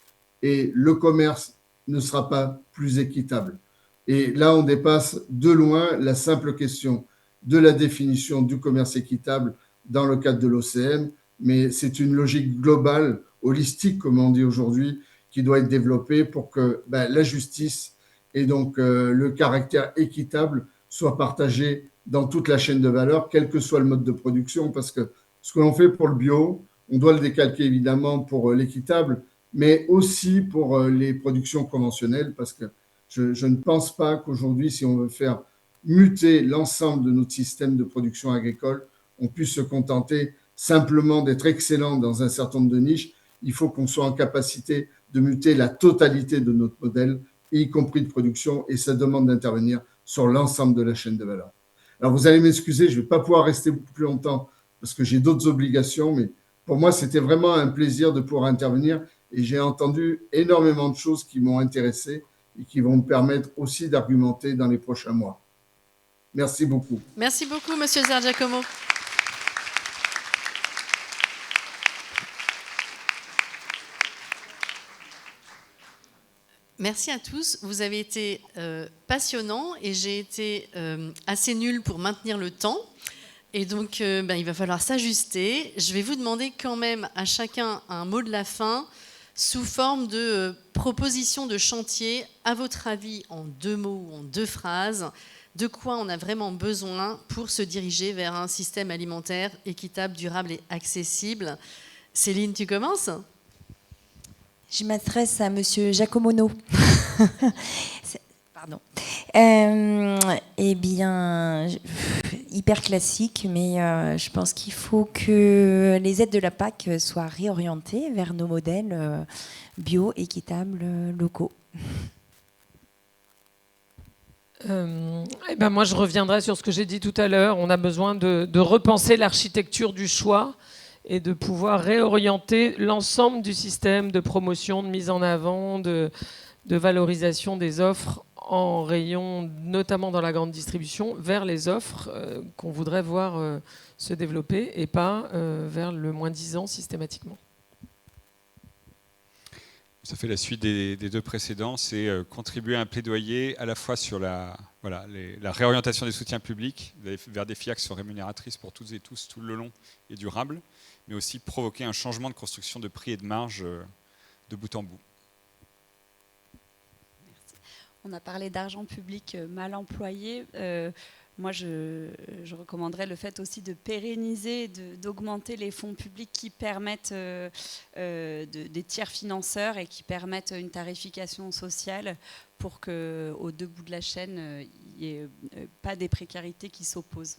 Et le commerce ne sera pas plus équitable. Et là, on dépasse de loin la simple question de la définition du commerce équitable dans le cadre de l'OCM, mais c'est une logique globale, holistique, comme on dit aujourd'hui, qui doit être développée pour que la justice et donc le caractère équitable soient partagés dans toute la chaîne de valeur, quel que soit le mode de production, parce que ce que l'on fait pour le bio, on doit le décalquer évidemment pour l'équitable, mais aussi pour les productions conventionnelles, parce que je ne pense pas qu'aujourd'hui, si on veut faire muter l'ensemble de notre système de production agricole, on puisse se contenter simplement d'être excellent dans un certain nombre de niches. Il faut qu'on soit en capacité de muter la totalité de notre modèle, y compris de production, et ça demande d'intervenir sur l'ensemble de la chaîne de valeur. Alors, vous allez m'excuser, je ne vais pas pouvoir rester beaucoup plus longtemps parce que j'ai d'autres obligations, mais Pour moi, c'était vraiment un plaisir de pouvoir intervenir et j'ai entendu énormément de choses qui m'ont intéressé et qui vont me permettre aussi d'argumenter dans les prochains mois. Merci beaucoup. Merci beaucoup, Monsieur Sergiacomo. Merci à tous. Vous avez été passionnants et j'ai été assez nulle pour maintenir le temps. Et donc, il va falloir s'ajuster. Je vais vous demander quand même à chacun un mot de la fin sous forme de proposition de chantier. À votre avis, en 2 mots ou en 2 phrases, de quoi on a vraiment besoin pour se diriger vers un système alimentaire équitable, durable et accessible. Céline, tu commences ? Je m'adresse à Monsieur Giacomono. Pardon. Eh bien, hyper classique, mais je pense qu'il faut que les aides de la PAC soient réorientées vers nos modèles bio, équitables, locaux. Moi, je reviendrai sur ce que j'ai dit tout à l'heure. On a besoin de repenser l'architecture du choix et de pouvoir réorienter l'ensemble du système de promotion, de mise en avant, de valorisation des offres en rayon, notamment dans la grande distribution, vers les offres qu'on voudrait voir se développer et pas vers le -10 systématiquement. Ça fait la suite des 2 précédents, c'est contribuer à un plaidoyer à la fois sur la réorientation des soutiens publics vers des filières qui sont rémunératrices pour toutes et tous tout le long et durables, mais aussi provoquer un changement de construction de prix et de marge de bout en bout. Merci. On a parlé d'argent public mal employé. Moi, je recommanderais le fait aussi de pérenniser, d'augmenter les fonds publics qui permettent des tiers financeurs et qui permettent une tarification sociale pour qu'aux 2 bouts de la chaîne, il n'y ait pas des précarités qui s'opposent.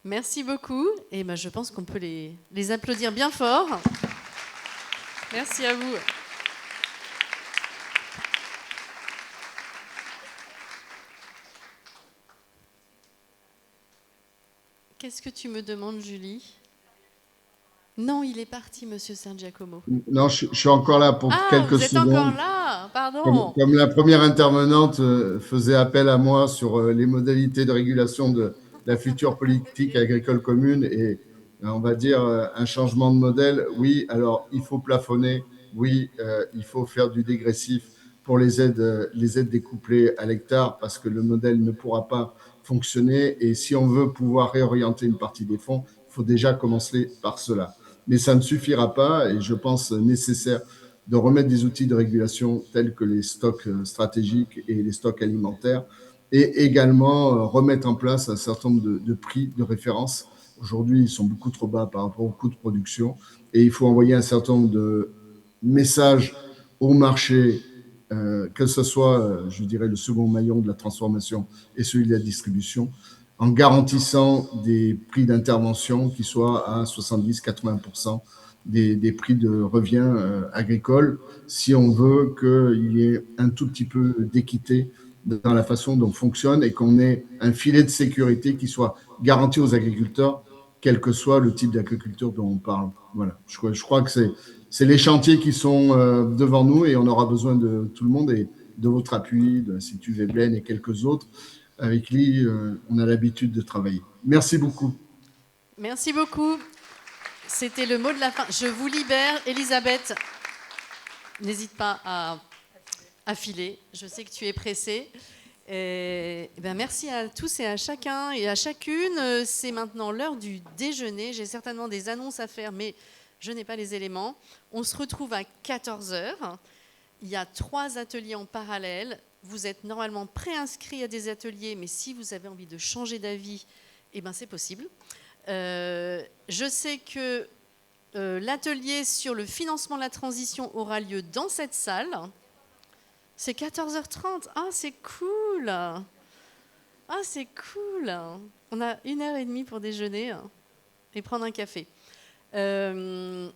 Merci beaucoup. Et je pense qu'on peut les applaudir bien fort. Merci à vous. Qu'est-ce que tu me demandes, Julie ? Non, il est parti, Monsieur Sergiacomo. Non, je suis encore là pour quelques secondes. Vous êtes encore là, pardon. Comme la première intervenante faisait appel à moi sur les modalités de régulation de la future politique agricole commune et on va dire un changement de modèle, oui, alors il faut plafonner, oui, il faut faire du dégressif pour les aides découplées à l'hectare parce que le modèle ne pourra pas fonctionner et si on veut pouvoir réorienter une partie des fonds, il faut déjà commencer par cela. Mais ça ne suffira pas et je pense nécessaire de remettre des outils de régulation tels que les stocks stratégiques et les stocks alimentaires et également remettre en place un certain nombre de prix de référence. Aujourd'hui, ils sont beaucoup trop bas par rapport aux coûts de production et il faut envoyer un certain nombre de messages au marché, que ce soit, je dirais, le second maillon de la transformation et celui de la distribution, en garantissant des prix d'intervention qui soient à 70-80% des prix de revient agricole, si on veut qu'il y ait un tout petit peu d'équité dans la façon dont on fonctionne et qu'on ait un filet de sécurité qui soit garanti aux agriculteurs, quel que soit le type d'agriculture dont on parle. Voilà. Je crois que c'est les chantiers qui sont devant nous et on aura besoin de tout le monde et de votre appui, de l'Institut Veblen et quelques autres avec qui on a l'habitude de travailler. Merci beaucoup. Merci beaucoup. C'était le mot de la fin. Je vous libère. Elisabeth, n'hésite pas à filer. Je sais que tu es pressée. Merci à tous et à chacun et à chacune. C'est maintenant l'heure du déjeuner. J'ai certainement des annonces à faire, mais je n'ai pas les éléments. On se retrouve à 14h. Il y a 3 ateliers en parallèle. Vous êtes normalement préinscrits à des ateliers, mais si vous avez envie de changer d'avis, c'est possible. Je sais que l'atelier sur le financement de la transition aura lieu dans cette salle. C'est 14h30. Ah, c'est cool. Ah, c'est cool. On a 1h30 pour déjeuner et prendre un café. Mais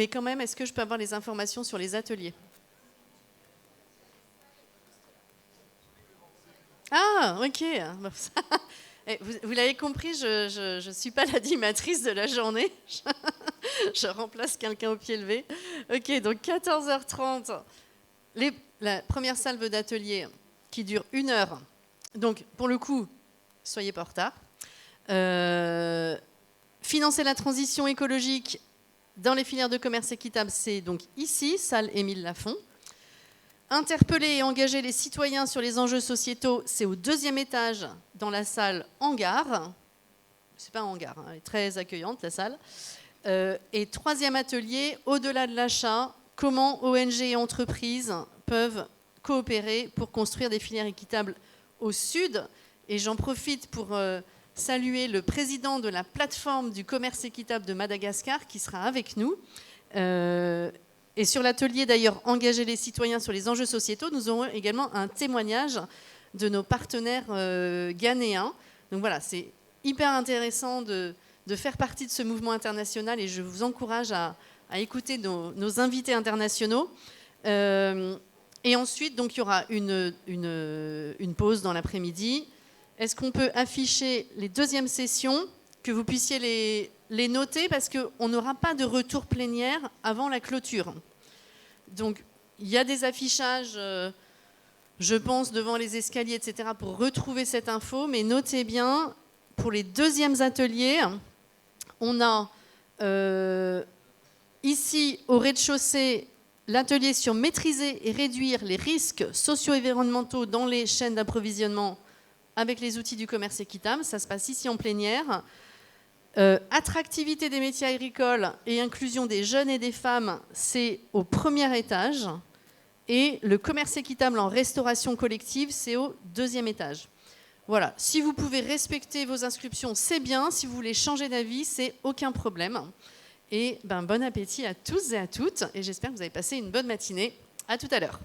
quand même, est-ce que je peux avoir les informations sur les ateliers ? Ah, ok. Vous l'avez compris, je ne suis pas l'animatrice de la journée. Je remplace quelqu'un au pied levé. Ok, donc 14h30, la première salve d'atelier qui dure 1 heure. Donc, pour le coup, soyez pas en retard. Financer la transition écologique dans les filières de commerce équitable, c'est donc ici, salle Émile Lafont. Interpeller et engager les citoyens sur les enjeux sociétaux, c'est au 2e étage dans la salle Hangar. C'est pas un hangar, hein, elle est très accueillante la salle. Et 3e atelier, au-delà de l'achat, comment ONG et entreprises peuvent coopérer pour construire des filières équitables au sud. Et j'en profite pour saluer le président de la plateforme du commerce équitable de Madagascar qui sera avec nous. Et sur l'atelier d'ailleurs engager les citoyens sur les enjeux sociétaux, nous aurons également un témoignage de nos partenaires ghanéens. Donc voilà, c'est hyper intéressant de faire partie de ce mouvement international et je vous encourage à écouter nos invités internationaux. Et ensuite, donc, il y aura une pause dans l'après-midi. Est-ce qu'on peut afficher les 2e sessions, que vous puissiez les noter parce qu'on n'aura pas de retour plénière avant la clôture. Donc, il y a des affichages, je pense, devant les escaliers, etc., pour retrouver cette info, mais notez bien, pour les 2e ateliers, on a ici, au rez-de-chaussée, l'atelier sur maîtriser et réduire les risques socio-environnementaux dans les chaînes d'approvisionnement avec les outils du commerce équitable. Ça se passe ici en plénière. Attractivité des métiers agricoles et inclusion des jeunes et des femmes, c'est au 1er étage. Et le commerce équitable en restauration collective, c'est au 2e étage. Voilà. Si vous pouvez respecter vos inscriptions, c'est bien. Si vous voulez changer d'avis, c'est aucun problème. Et bon appétit à tous et à toutes. Et j'espère que vous avez passé une bonne matinée. À tout à l'heure.